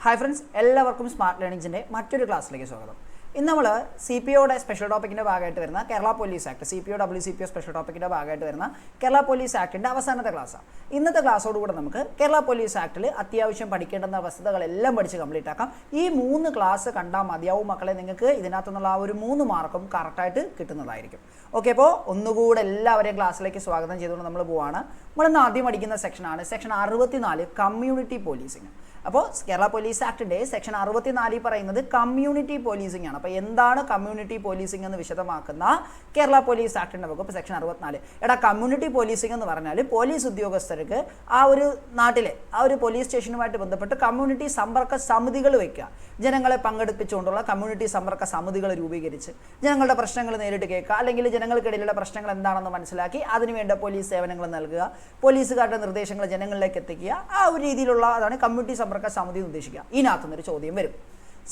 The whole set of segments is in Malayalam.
ഹായ് ഫ്രണ്ട്സ്, എല്ലാവർക്കും സ്മാർട്ട് ലേണിംഗ്സിൻ്റെ മറ്റൊരു ക്ലാസ്സിലേക്ക് സ്വാഗതം. ഇന്ന് നമ്മൾ സി പി ഒയുടെ സ്പെഷ്യൽ ടോപ്പിക്കിൻ്റെ ഭാഗമായിട്ട് വരുന്ന Kerala police act, C P O WCPO special ടോപ്പിക്കിൻ്റെ ഭാഗമായിട്ട് വരുന്ന കേരള പോലീസ് ആക്ടിൻ്റെ അവസാനത്തെ ക്ലാസ്സാണ്. ഇന്നത്തെ ക്ലാസ്സോടുകൂടെ നമുക്ക് കേരള പോലീസ് ആക്ടിൽ അത്യാവശ്യം പഠിക്കേണ്ടുന്ന വസ്തുതകളെല്ലാം പഠിച്ച് കംപ്ലീറ്റ് ആക്കാം. ഈ 3 ക്ലാസ് കണ്ടാൽ മതിയാവും മക്കളെ, നിങ്ങൾക്ക് ഇതിനകത്തു നിന്നുള്ള ആ ഒരു 3 മാർക്കും കറക്റ്റായിട്ട് കിട്ടുന്നതായിരിക്കും. ഓക്കെ, അപ്പോൾ ഒന്നുകൂടെ എല്ലാവരെയും ക്ലാസ്സിലേക്ക് സ്വാഗതം ചെയ്തുകൊണ്ട് നമ്മൾ പോവാണ്. നമ്മളിന്ന് ആദ്യം പഠിക്കുന്ന സെക്ഷനാണ് സെക്ഷൻ 64 കമ്മ്യൂണിറ്റി പോലീസിങ്. അപ്പോൾ കേരള പോലീസ് ആക്ടിൻ്റെ സെക്ഷൻ 64 പറയുന്നത് കമ്മ്യൂണിറ്റി പോലീസിംഗ് ആണ്. അപ്പോൾ എന്താണ് കമ്മ്യൂണിറ്റി പോലീസിംഗ് എന്ന് വിശദമാക്കുന്ന കേരള പോലീസ് ആക്ടിൻ്റെ വകുപ്പ് സെക്ഷൻ 64. കമ്മ്യൂണിറ്റി പോലീസിംഗ് എന്ന് പറഞ്ഞാൽ പോലീസ് ഉദ്യോഗസ്ഥർക്ക് ആ ഒരു നാട്ടിലെ ആ ഒരു പോലീസ് സ്റ്റേഷനുമായിട്ട് ബന്ധപ്പെട്ട് കമ്മ്യൂണിറ്റി സമ്പർക്ക സമിതികൾ വയ്ക്കുക. ജനങ്ങളെ പങ്കെടുപ്പിച്ചുകൊണ്ടുള്ള കമ്മ്യൂണിറ്റി സമ്പർക്ക സമിതികൾ രൂപീകരിച്ച് ജനങ്ങളുടെ പ്രശ്നങ്ങൾ നേരിട്ട് കേൾക്കുക, അല്ലെങ്കിൽ ജനങ്ങൾക്കിടയിലുള്ള പ്രശ്നങ്ങൾ എന്താണെന്ന് മനസ്സിലാക്കി അതിനുവേണ്ട പോലീസ് സേവനങ്ങൾ നൽകുക, പോലീസുകാരുടെ നിർദ്ദേശങ്ങൾ ജനങ്ങളിലേക്ക് എത്തിക്കുക. ആ ഒരു രീതിയിലുള്ള അതാണ് കമ്മ്യൂണിറ്റി സമ്പർക്ക സമിതി ഉദ്ദേശിക്കുക. ഇതിനകത്തുനിന്നൊരു ചോദ്യം വരും.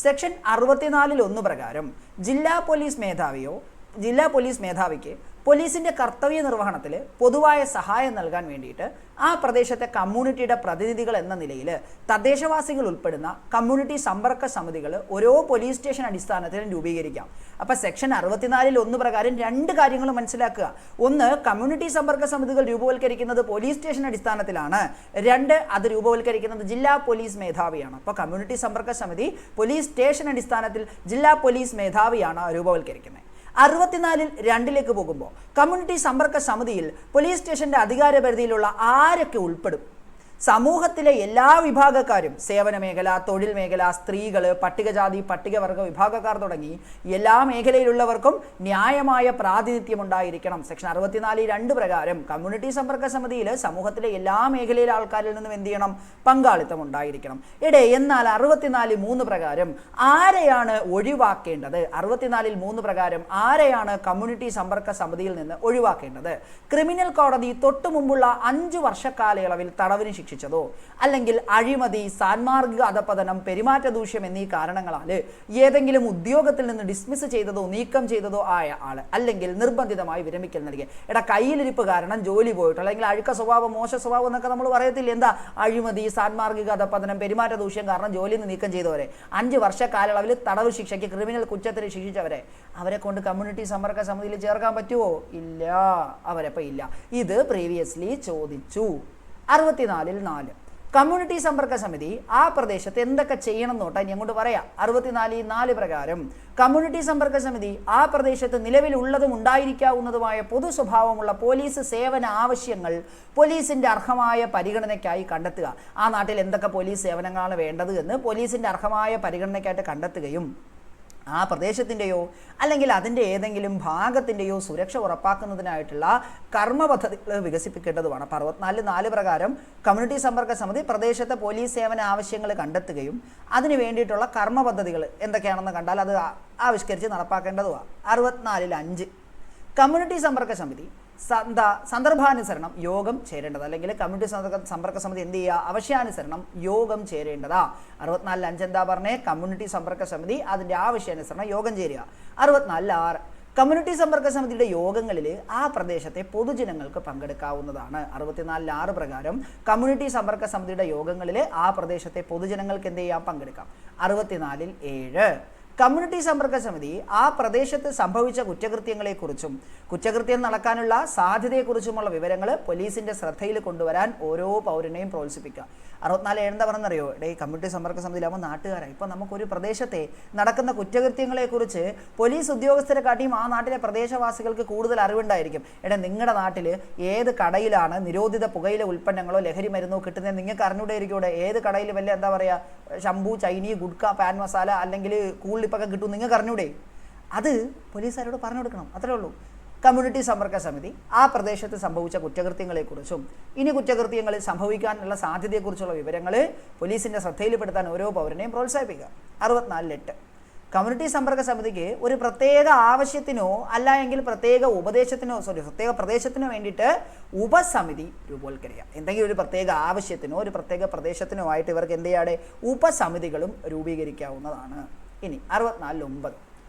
സെക്ഷൻ 64 പ്രകാരം ജില്ലാ പോലീസ് മേധാവിക്ക് പോലീസിൻ്റെ കർത്തവ്യ നിർവഹണത്തിൽ പൊതുവായ സഹായം നൽകാൻ വേണ്ടിയിട്ട് ആ പ്രദേശത്തെ കമ്മ്യൂണിറ്റിയുടെ പ്രതിനിധികൾ എന്ന നിലയിൽ തദ്ദേശവാസികൾ ഉൾപ്പെടുന്ന കമ്മ്യൂണിറ്റി സമ്പർക്ക സമിതികൾ ഓരോ പോലീസ് സ്റ്റേഷൻ അടിസ്ഥാനത്തിലും രൂപീകരിക്കാം. അപ്പോൾ സെക്ഷൻ 64 പ്രകാരം 2 കാര്യങ്ങൾ മനസ്സിലാക്കുക. ഒന്ന്, കമ്മ്യൂണിറ്റി സമ്പർക്ക സമിതികൾ രൂപവൽക്കരിക്കുന്നത് പോലീസ് സ്റ്റേഷൻ അടിസ്ഥാനത്തിലാണ്. 2, അത് രൂപവൽക്കരിക്കുന്നത് ജില്ലാ പോലീസ് മേധാവിയാണ്. അപ്പോൾ കമ്മ്യൂണിറ്റി സമ്പർക്ക സമിതി പോലീസ് സ്റ്റേഷൻ അടിസ്ഥാനത്തിൽ ജില്ലാ പോലീസ് മേധാവിയാണ് രൂപവൽക്കരിക്കുന്നത്. 64 പോകുമ്പോൾ കമ്മ്യൂണിറ്റി സമ്പർക്ക സമിതിയിൽ പോലീസ് സ്റ്റേഷന്റെ അധികാരപരിധിയിലുള്ള ആരൊക്കെ ഉൾപ്പെടും? സമൂഹത്തിലെ എല്ലാ വിഭാഗക്കാരും, സേവന മേഖല, തൊഴിൽ മേഖല, സ്ത്രീകൾ, പട്ടികജാതി പട്ടികവർഗ വിഭാഗക്കാർ തുടങ്ങി എല്ലാ മേഖലയിലുള്ളവർക്കും ന്യായമായ പ്രാതിനിധ്യം ഉണ്ടായിരിക്കണം. സെക്ഷൻ 64(2) പ്രകാരം കമ്മ്യൂണിറ്റി സമ്പർക്ക സമിതിയിൽ സമൂഹത്തിലെ എല്ലാ മേഖലയിലെ ആൾക്കാരിൽ നിന്നും എന്ത് ചെയ്യണം? പങ്കാളിത്തം ഉണ്ടായിരിക്കണം. എന്നാൽ 64(3) പ്രകാരം ആരെയാണ് ഒഴിവാക്കേണ്ടത്? 64(3) പ്രകാരം ആരെയാണ് കമ്മ്യൂണിറ്റി സമ്പർക്ക സമിതിയിൽ നിന്ന് ഒഴിവാക്കേണ്ടത്? ക്രിമിനൽ കോടതി തൊട്ടു മുമ്പുള്ള 5 വർഷക്കാലയളവിൽ തടവിന് ശിക്ഷിച്ചതോ, അല്ലെങ്കിൽ അഴിമതി, സാൻമാർഗിക അധപതനം, പെരുമാറ്റ ദൂഷ്യം എന്നീ കാരണങ്ങളാൽ ഏതെങ്കിലും ഉദ്യോഗത്തിൽ നിന്ന് ഡിസ്മിസ് ചെയ്തതോ നീക്കം ചെയ്തതോ ആയ ആള്, അല്ലെങ്കിൽ നിർബന്ധിതമായി വിരമിക്കൽ നൽകിയ, കയ്യിലിരിപ്പ് കാരണം ജോലി പോയിട്ട്, അല്ലെങ്കിൽ അഴുക്ക സ്വഭാവം, മോശ സ്വഭാവം എന്നൊക്കെ നമ്മൾ പറയത്തില്ല, എന്താ അഴിമതി, സാൻമാർഗിക അധപതനം, പെരുമാറ്റ ദൂഷ്യം കാരണം ജോലിയിൽ നിന്ന് നീക്കം ചെയ്തവരെ, 5 വർഷ കാലയളവിൽ തടവ് ശിക്ഷയ്ക്ക്, ക്രിമിനൽ കുറ്റത്തിന് ശിക്ഷിച്ചവരെ, അവരെ കൊണ്ട് കമ്മ്യൂണിറ്റി സമ്പർക്ക സമിതിയിൽ ചേർക്കാൻ പറ്റുമോ? ഇല്ല, അവരപ്പോൾ ഇല്ല. ഇത് പ്രീവിയസ്ലി ചോദിച്ചു. 64(4) കമ്മ്യൂണിറ്റി സമ്പർക്ക സമിതി ആ പ്രദേശത്ത് എന്തൊക്കെ ചെയ്യണം എന്നോട്ടെ ഇനി അങ്ങോട്ട് പറയാം. 64(4) പ്രകാരം കമ്മ്യൂണിറ്റി സമ്പർക്ക സമിതി ആ പ്രദേശത്ത് നിലവിലുള്ളതും ഉണ്ടായിരിക്കാവുന്നതുമായ പൊതു സ്വഭാവമുള്ള പോലീസ് സേവന ആവശ്യങ്ങൾ പോലീസിൻ്റെ അർഹമായ പരിഗണനയ്ക്കായി കണ്ടെത്തുക. ആ നാട്ടിൽ എന്തൊക്കെ പോലീസ് സേവനങ്ങളാണ് വേണ്ടത് എന്ന് പോലീസിൻ്റെ അർഹമായ പരിഗണനയ്ക്കായിട്ട് കണ്ടെത്തുകയും ആ പ്രദേശത്തിൻ്റെയോ അല്ലെങ്കിൽ അതിൻ്റെ ഏതെങ്കിലും ഭാഗത്തിൻ്റെയോ സുരക്ഷ ഉറപ്പാക്കുന്നതിനായിട്ടുള്ള കർമ്മ പദ്ധതികൾ വികസിപ്പിക്കേണ്ടതുമാണ്. 64(4) പ്രകാരം കമ്മ്യൂണിറ്റി സമ്പർക്ക സമിതി പ്രദേശത്തെ പോലീസ് സേവന ആവശ്യങ്ങൾ കണ്ടെത്തുകയും അതിന് വേണ്ടിയിട്ടുള്ള കർമ്മ പദ്ധതികൾ എന്തൊക്കെയാണെന്ന് കണ്ടാൽ അത് ആവിഷ്കരിച്ച് നടപ്പാക്കേണ്ടതുമാണ്. 64(5) കമ്മ്യൂണിറ്റി സമ്പർക്ക സമിതി സന്ദർഭാനുസരണം യോഗം ചേരേണ്ടത്, അല്ലെങ്കിൽ കമ്മ്യൂണിറ്റി സമ്പർക്ക സമിതി എന്ത് ചെയ്യുക? ആവശ്യാനുസരണം യോഗം ചേരേണ്ടതാ. 64(5) എന്താ പറഞ്ഞേ? കമ്മ്യൂണിറ്റി സമ്പർക്ക സമിതി അതിൻ്റെ ആവശ്യാനുസരണം യോഗം ചേരുക. 64(6) കമ്മ്യൂണിറ്റി സമ്പർക്ക സമിതിയുടെ യോഗങ്ങളിൽ ആ പ്രദേശത്തെ പൊതുജനങ്ങൾക്ക് പങ്കെടുക്കാവുന്നതാണ്. 64(6) പ്രകാരം കമ്മ്യൂണിറ്റി സമ്പർക്ക സമിതിയുടെ യോഗങ്ങളിൽ ആ പ്രദേശത്തെ പൊതുജനങ്ങൾക്ക് എന്ത് ചെയ്യാം? പങ്കെടുക്കാം. 64(7) കമ്മ്യൂണിറ്റി സമ്പർക്ക സമിതി ആ പ്രദേശത്ത് സംഭവിച്ച കുറ്റകൃത്യങ്ങളെക്കുറിച്ചും കുറ്റകൃത്യം നടക്കാനുള്ള സാധ്യതയെക്കുറിച്ചുമുള്ള വിവരങ്ങൾ പോലീസിൻ്റെ ശ്രദ്ധയിൽ കൊണ്ടുവരാൻ ഓരോ പൗരനെയും പ്രോത്സാഹിപ്പിക്കുക. 64(7) എന്താ പറഞ്ഞറിയോ? കമ്മ്യൂണിറ്റി സമ്പർക്ക സമിതിയിലാകുമ്പോൾ നാട്ടുകാരാണ്. ഇപ്പോൾ നമുക്കൊരു പ്രദേശത്തെ നടക്കുന്ന കുറ്റകൃത്യങ്ങളെക്കുറിച്ച് പോലീസ് ഉദ്യോഗസ്ഥരെ കാട്ടിയും ആ നാട്ടിലെ പ്രദേശവാസികൾക്ക് കൂടുതൽ അറിവുണ്ടായിരിക്കും. നിങ്ങളുടെ നാട്ടിൽ ഏത് കടയിലാണ് നിരോധിത പുകയില ഉൽപ്പന്നങ്ങളോ ലഹരി മരുന്നോ കിട്ടുന്നത് നിങ്ങൾക്ക് അറിഞ്ഞൂടെയിരിക്കും. ഏത് കടയിൽ വല്ല എന്താ പറയുക, ഷംപൂ, ചൈനീ, ഗുഡ്ക, പാൻ മസാല അല്ലെങ്കിൽ കൂളിപ്പൊക്കെ കിട്ടും നിങ്ങൾക്ക് അറിഞ്ഞൂടെ? അത് പോലീസുകാരോട് പറഞ്ഞു കൊടുക്കണം, അത്രേ ഉള്ളൂ. കമ്മ്യൂണിറ്റി സമ്പർക്ക സമിതി ആ പ്രദേശത്ത് സംഭവിച്ച കുറ്റകൃത്യങ്ങളെക്കുറിച്ചും ഇനി കുറ്റകൃത്യങ്ങൾ സംഭവിക്കാനുള്ള സാധ്യതയെക്കുറിച്ചുള്ള വിവരങ്ങൾ പോലീസിൻ്റെ ശ്രദ്ധയിൽപ്പെടുത്താൻ ഓരോ പൗരനെയും പ്രോത്സാഹിപ്പിക്കുക. 64(8) കമ്മ്യൂണിറ്റി സമ്പർക്ക സമിതിക്ക് ഒരു പ്രത്യേക ആവശ്യത്തിനോ അല്ല എങ്കിൽ പ്രത്യേക പ്രത്യേക പ്രദേശത്തിനോ വേണ്ടിയിട്ട് ഉപസമിതി രൂപവൽക്കരിക്കുക. എന്തെങ്കിലും ഒരു പ്രത്യേക ആവശ്യത്തിനോ ഒരു പ്രത്യേക പ്രദേശത്തിനോ ആയിട്ട് ഇവർക്ക് എന്ത് ചെയ്യാതെ ഉപസമിതികളും രൂപീകരിക്കാവുന്നതാണ്. ഇനി 64(9)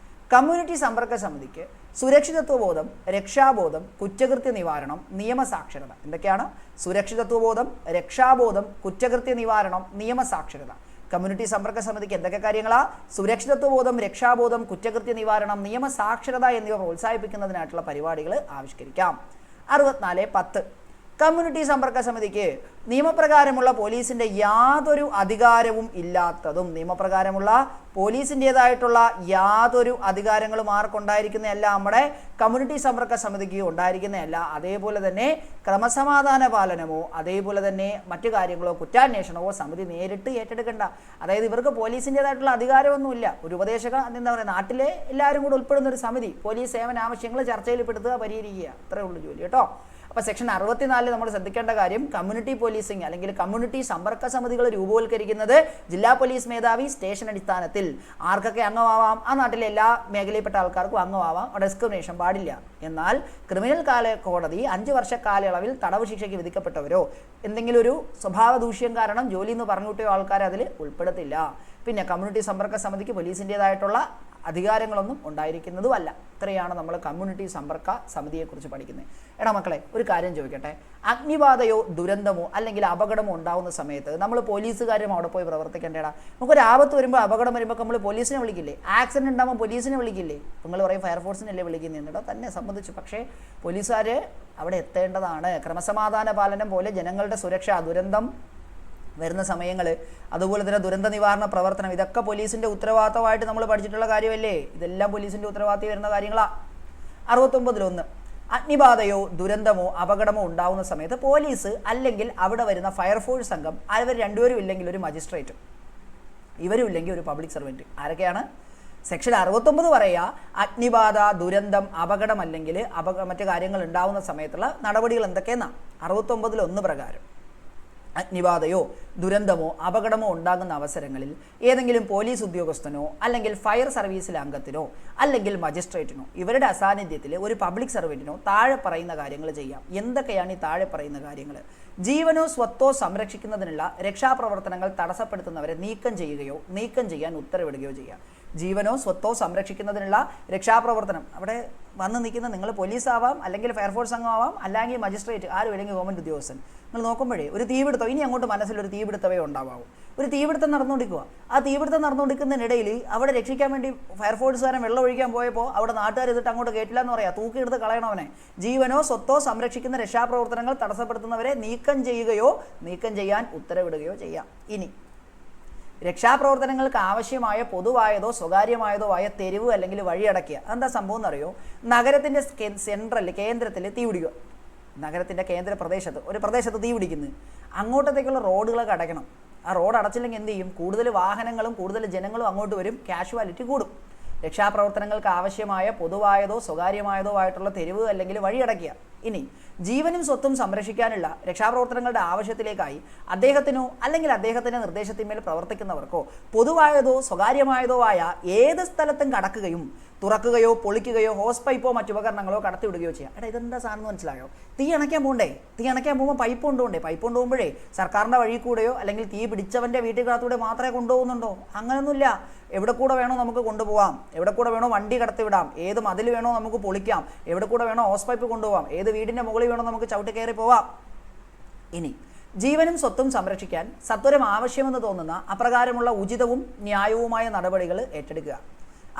കമ്മ്യൂണിറ്റി സമ്പർക്ക സമിതിക്ക് സുരക്ഷിതത്വബോധം, രക്ഷാബോധം, കുറ്റകൃത്യ നിവാരണം, നിയമസാക്ഷരത. എന്തൊക്കെയാണ്? സുരക്ഷിതത്വബോധം, രക്ഷാബോധം, കുറ്റകൃത്യ നിവാരണം, നിയമസാക്ഷരത. കമ്മ്യൂണിറ്റി സമ്പർക്ക സമിതിക്ക് എന്തൊക്കെ കാര്യങ്ങളാ? സുരക്ഷിതത്വബോധം, രക്ഷാബോധം, കുറ്റകൃത്യ നിവാരണം, നിയമസാക്ഷരത എന്നിവ പ്രോത്സാഹിപ്പിക്കുന്നതിനായിട്ടുള്ള പരിപാടികൾ ആവിഷ്കരിക്കാം. 64(10) കമ്മ്യൂണിറ്റി സമ്പർക്ക സമിതിക്ക് നിയമപ്രകാരമുള്ള പോലീസിൻ്റെ യാതൊരു അധികാരവും ഇല്ലാത്തതും, നിയമപ്രകാരമുള്ള പോലീസിൻ്റേതായിട്ടുള്ള യാതൊരു അധികാരങ്ങളും ആർക്കുണ്ടായിരിക്കുന്നതല്ല, നമ്മുടെ കമ്മ്യൂണിറ്റി സമ്പർക്ക സമിതിക്ക് ഉണ്ടായിരിക്കുന്നതല്ല. അതേപോലെ തന്നെ ക്രമസമാധാന പാലനമോ അതേപോലെ തന്നെ മറ്റു കാര്യങ്ങളോ കുറ്റാന്വേഷണമോ സമിതി നേരിട്ട് ഏറ്റെടുക്കേണ്ട. അതായത് ഇവർക്ക് പോലീസിൻ്റേതായിട്ടുള്ള അധികാരമൊന്നുമില്ല. ഒരു ഉപദേശക എന്താ പറയുക, നാട്ടിലെ എല്ലാവരും കൂടെ ഉൾപ്പെടുന്ന ഒരു സമിതി പോലീസ് സേവന ആവശ്യങ്ങൾ ചർച്ചയിൽപ്പെടുത്തുക, പരിഹരിക്കുക, അത്രേ ഉള്ളൂ ജോലി കേട്ടോ. അപ്പോൾ സെക്ഷൻ 64 നമ്മൾ ശ്രദ്ധിക്കേണ്ട കാര്യം, കമ്മ്യൂണിറ്റി പോലീസിംഗ് അല്ലെങ്കിൽ കമ്മ്യൂണിറ്റി സമ്പർക്ക സമിതികൾ രൂപവൽക്കരിക്കുന്നത് ജില്ലാ പോലീസ് മേധാവി സ്റ്റേഷൻ അടിസ്ഥാനത്തിൽ. ആർക്കൊക്കെ അംഗമാവാം? ആ നാട്ടിലെ എല്ലാ മേഖലയിൽപ്പെട്ട ആൾക്കാർക്കും അംഗമാവാം. ഡിസ്ക്രിമിനേഷൻ പാടില്ല. എന്നാൽ ക്രിമിനൽ കോടതി 5 വർഷ കാലയളവിൽ തടവ് ശിക്ഷയ്ക്ക് വിധിക്കപ്പെട്ടവരോ എന്തെങ്കിലും ഒരു സ്വഭാവ ദൂഷ്യം കാരണം ജോലി എന്ന് പറഞ്ഞുവിട്ടിയോ ആൾക്കാരെ അതിൽ ഉൾപ്പെടുത്തില്ല. പിന്നെ കമ്മ്യൂണിറ്റി സമ്പർക്ക സമിതിക്ക് പോലീസിൻ്റേതായിട്ടുള്ള അധികാരങ്ങളൊന്നും ഉണ്ടായിരിക്കുന്നതുമല്ല. ഇത്രയാണ് നമ്മൾ കമ്മ്യൂണിറ്റി സമ്പർക്ക സമിതിയെക്കുറിച്ച് പഠിക്കുന്നത്. എടാ മക്കളെ, ഒരു കാര്യം ചോദിക്കട്ടെ. അഗ്നിബാധയോ ദുരന്തമോ അല്ലെങ്കിൽ അപകടമോ ഉണ്ടാകുന്ന സമയത്ത് നമ്മൾ പോലീസുകാരും അവിടെ പോയി പ്രവർത്തിക്കേണ്ടടാ? നമുക്കൊരു ആപത്ത് വരുമ്പോൾ, അപകടം വരുമ്പോൾ നമ്മൾ പോലീസിനെ വിളിക്കില്ലേ? ആക്സിഡൻറ്റ് ഉണ്ടാകുമ്പോൾ പോലീസിനെ വിളിക്കില്ലേ? നിങ്ങൾ പറയും ഫയർഫോഴ്സിനല്ലേ വിളിക്കുന്നതെന്നിടോ, തന്നെ സംബന്ധിച്ചു. പക്ഷേ പോലീസുകാർ അവിടെ എത്തേണ്ടതാണ്. ക്രമസമാധാന പാലനം പോലെ ജനങ്ങളുടെ സുരക്ഷ, ദുരന്തം വരുന്ന സമയങ്ങൾ, അതുപോലെ തന്നെ ദുരന്ത നിവാരണ പ്രവർത്തനം, ഇതൊക്കെ പോലീസിൻ്റെ ഉത്തരവാദിത്തമായിട്ട് നമ്മൾ പഠിച്ചിട്ടുള്ള കാര്യമല്ലേ? ഇതെല്ലാം പോലീസിൻ്റെ ഉത്തരവാദിത്തം വരുന്ന കാര്യങ്ങളാണ്. 69(1) അഗ്നിബാധയോ ദുരന്തമോ അപകടമോ ഉണ്ടാവുന്ന സമയത്ത് പോലീസ് അല്ലെങ്കിൽ അവിടെ വരുന്ന ഫയർഫോഴ്സ് സംഘം, അവർ രണ്ടുപേരും ഇല്ലെങ്കിൽ ഒരു മജിസ്ട്രേറ്റും, ഇവരും ഇല്ലെങ്കിൽ ഒരു പബ്ലിക് സർവൻറ്റ്. ആരൊക്കെയാണ്? സെക്ഷൻ 69 പറയുക, അഗ്നിബാധ, ദുരന്തം, അപകടം അല്ലെങ്കിൽ മറ്റു കാര്യങ്ങൾ ഉണ്ടാവുന്ന സമയത്തുള്ള നടപടികൾ എന്തൊക്കെയെന്നാണ്. 69(1) പ്രകാരം അഗ്നിബാധയോ ദുരന്തമോ അപകടമോ ഉണ്ടാകുന്ന അവസരങ്ങളിൽ ഏതെങ്കിലും പോലീസ് ഉദ്യോഗസ്ഥനോ അല്ലെങ്കിൽ ഫയർ സർവീസിലെ അംഗത്തിനോ അല്ലെങ്കിൽ മജിസ്ട്രേറ്റിനോ ഇവരുടെ അസാന്നിധ്യത്തിൽ ഒരു പബ്ലിക് സർവൻറ്റിനോ താഴെ പറയുന്ന കാര്യങ്ങൾ ചെയ്യാം. എന്തൊക്കെയാണ് ഈ താഴെ പറയുന്ന കാര്യങ്ങൾ? ജീവനോ സ്വത്തോ സംരക്ഷിക്കുന്നതിനുള്ള രക്ഷാപ്രവർത്തനങ്ങൾ തടസ്സപ്പെടുത്തുന്നവരെ നീക്കം ചെയ്യുകയോ നീക്കം ചെയ്യാൻ ഉത്തരവിടുകയോ ചെയ്യാം. ജീവനോ സ്വത്തോ സംരക്ഷിക്കുന്നതിനുള്ള രക്ഷാപ്രവർത്തനം, അവിടെ വന്ന് നിൽക്കുന്ന നിങ്ങൾ പോലീസാവാം, അല്ലെങ്കിൽ ഫയർഫോഴ്സ് അംഗമാവാം, അല്ലെങ്കിൽ മജിസ്ട്രേറ്റ്, ആരും അല്ലെങ്കിൽ ഗവൺമെൻറ് ഉദ്യോഗസ്ഥൻ. നിങ്ങൾ നോക്കുമ്പോഴേ ഒരു തീപിടുത്തം, ഇനി അങ്ങോട്ട് മനസ്സിലൊരു തീപിടുത്തമേ ഉണ്ടാവാവും. ഒരു തീപിടുത്തം നടന്നുകൊണ്ടിരിക്കുക. ആ തീപിടുത്തം നടന്നുകൊണ്ടിരിക്കുന്നതിനിടയിൽ അവിടെ രക്ഷിക്കാൻ വേണ്ടി ഫയർഫോഴ്സുകാരൻ വെള്ളം ഒഴിക്കാൻ പോയപ്പോൾ അവിടെ നാട്ടുകാർ ഇതിട്ട് അങ്ങോട്ട് കേട്ടില്ല എന്ന് പറയാം, തൂക്കിയെടുത്ത് കളയണവനെ. ജീവനോ സ്വത്തോ സംരക്ഷിക്കുന്ന രക്ഷാപ്രവർത്തനങ്ങൾ തടസ്സപ്പെടുത്തുന്നവരെ നീക്കം ചെയ്യുകയോ നീക്കം ചെയ്യാൻ ഉത്തരവിടുകയോ ചെയ്യാം. ഇനി രക്ഷാപ്രവർത്തനങ്ങൾക്ക് ആവശ്യമായ പൊതുവായതോ സ്വകാര്യമായതോ ആയ തെരുവ് അല്ലെങ്കിൽ വഴി അടയ്ക്കുക. അതെന്താ സംഭവം എന്നറിയോ? നഗരത്തിൻ്റെ കേന്ദ്രത്തിൽ തീ പിടിക്കുക. നഗരത്തിൻ്റെ കേന്ദ്ര പ്രദേശത്ത് ഒരു പ്രദേശത്ത് തീ പിടിക്കുന്നത്, അങ്ങോട്ടത്തേക്കുള്ള റോഡുകളൊക്കെ അടയ്ക്കണം. ആ റോഡ് അടച്ചില്ലെങ്കിൽ എന്ത് ചെയ്യും? കൂടുതൽ വാഹനങ്ങളും കൂടുതൽ ജനങ്ങളും അങ്ങോട്ട് വരും, കാഷ്വാലിറ്റി കൂടും. രക്ഷാപ്രവർത്തനങ്ങൾക്ക് ആവശ്യമായ പൊതുവായതോ സ്വകാര്യമായതോ ആയിട്ടുള്ള തെരുവ് അല്ലെങ്കിൽ വഴി അടയ്ക്കുക. ഇനി ജീവനും സ്വത്തും സംരക്ഷിക്കാനുള്ള രക്ഷാപ്രവർത്തനങ്ങളുടെ ആവശ്യത്തിലേക്കായി അദ്ദേഹത്തിനോ അല്ലെങ്കിൽ അദ്ദേഹത്തിൻ്റെ നിർദ്ദേശത്തിന്മേൽ പ്രവർത്തിക്കുന്നവർക്കോ പൊതുവായതോ സ്വകാര്യമായതോ ആയ ഏത് സ്ഥലത്തും കടക്കുകയും തുറക്കുകയോ പൊളിക്കുകയോ ഹോസ് പൈപ്പോ മറ്റുപകരണങ്ങളോ കടത്തിവിടുകയോ ചെയ്യാം. എടാ, ഇതെന്താ സാധനം മനസ്സിലായോ? തീ അണയ്ക്കാൻ പോകണ്ടേ? തീ അണയ്ക്കാൻ പോകുമ്പോൾ പൈപ്പ് കൊണ്ടുപോകണ്ടേ? പൈപ്പ് കൊണ്ടുപോകുമ്പോഴേ സർക്കാരിൻ്റെ വഴി കൂടെയോ അല്ലെങ്കിൽ തീ പിടിച്ചവൻ്റെ വീട്ടിനകത്തൂടെ മാത്രമേ കൊണ്ടുപോകുന്നുണ്ടോ? അങ്ങനെയൊന്നുമില്ല. എവിടെ കൂടെ വേണോ നമുക്ക് കൊണ്ടുപോകാം, എവിടെ കൂടെ വേണോ വണ്ടി കടത്തിവിടാം, ഏത് മതിൽ വേണോ നമുക്ക് പൊളിക്കാം, എവിടെ കൂടെ വേണോ ഹോസ് പൈപ്പ് കൊണ്ടുപോകാം, ഏത് വീടിൻ്റെ മുകളിൽ വേണോ നമുക്ക് ചവിട്ടി കയറി പോവാം. ഇനി ജീവനും സ്വത്തും സംരക്ഷിക്കാൻ സത്വരം ആവശ്യമെന്ന് തോന്നുന്ന അപ്രകാരമുള്ള ഉചിതവും ന്യായവുമായ നടപടികൾ ഏറ്റെടുക്കുക.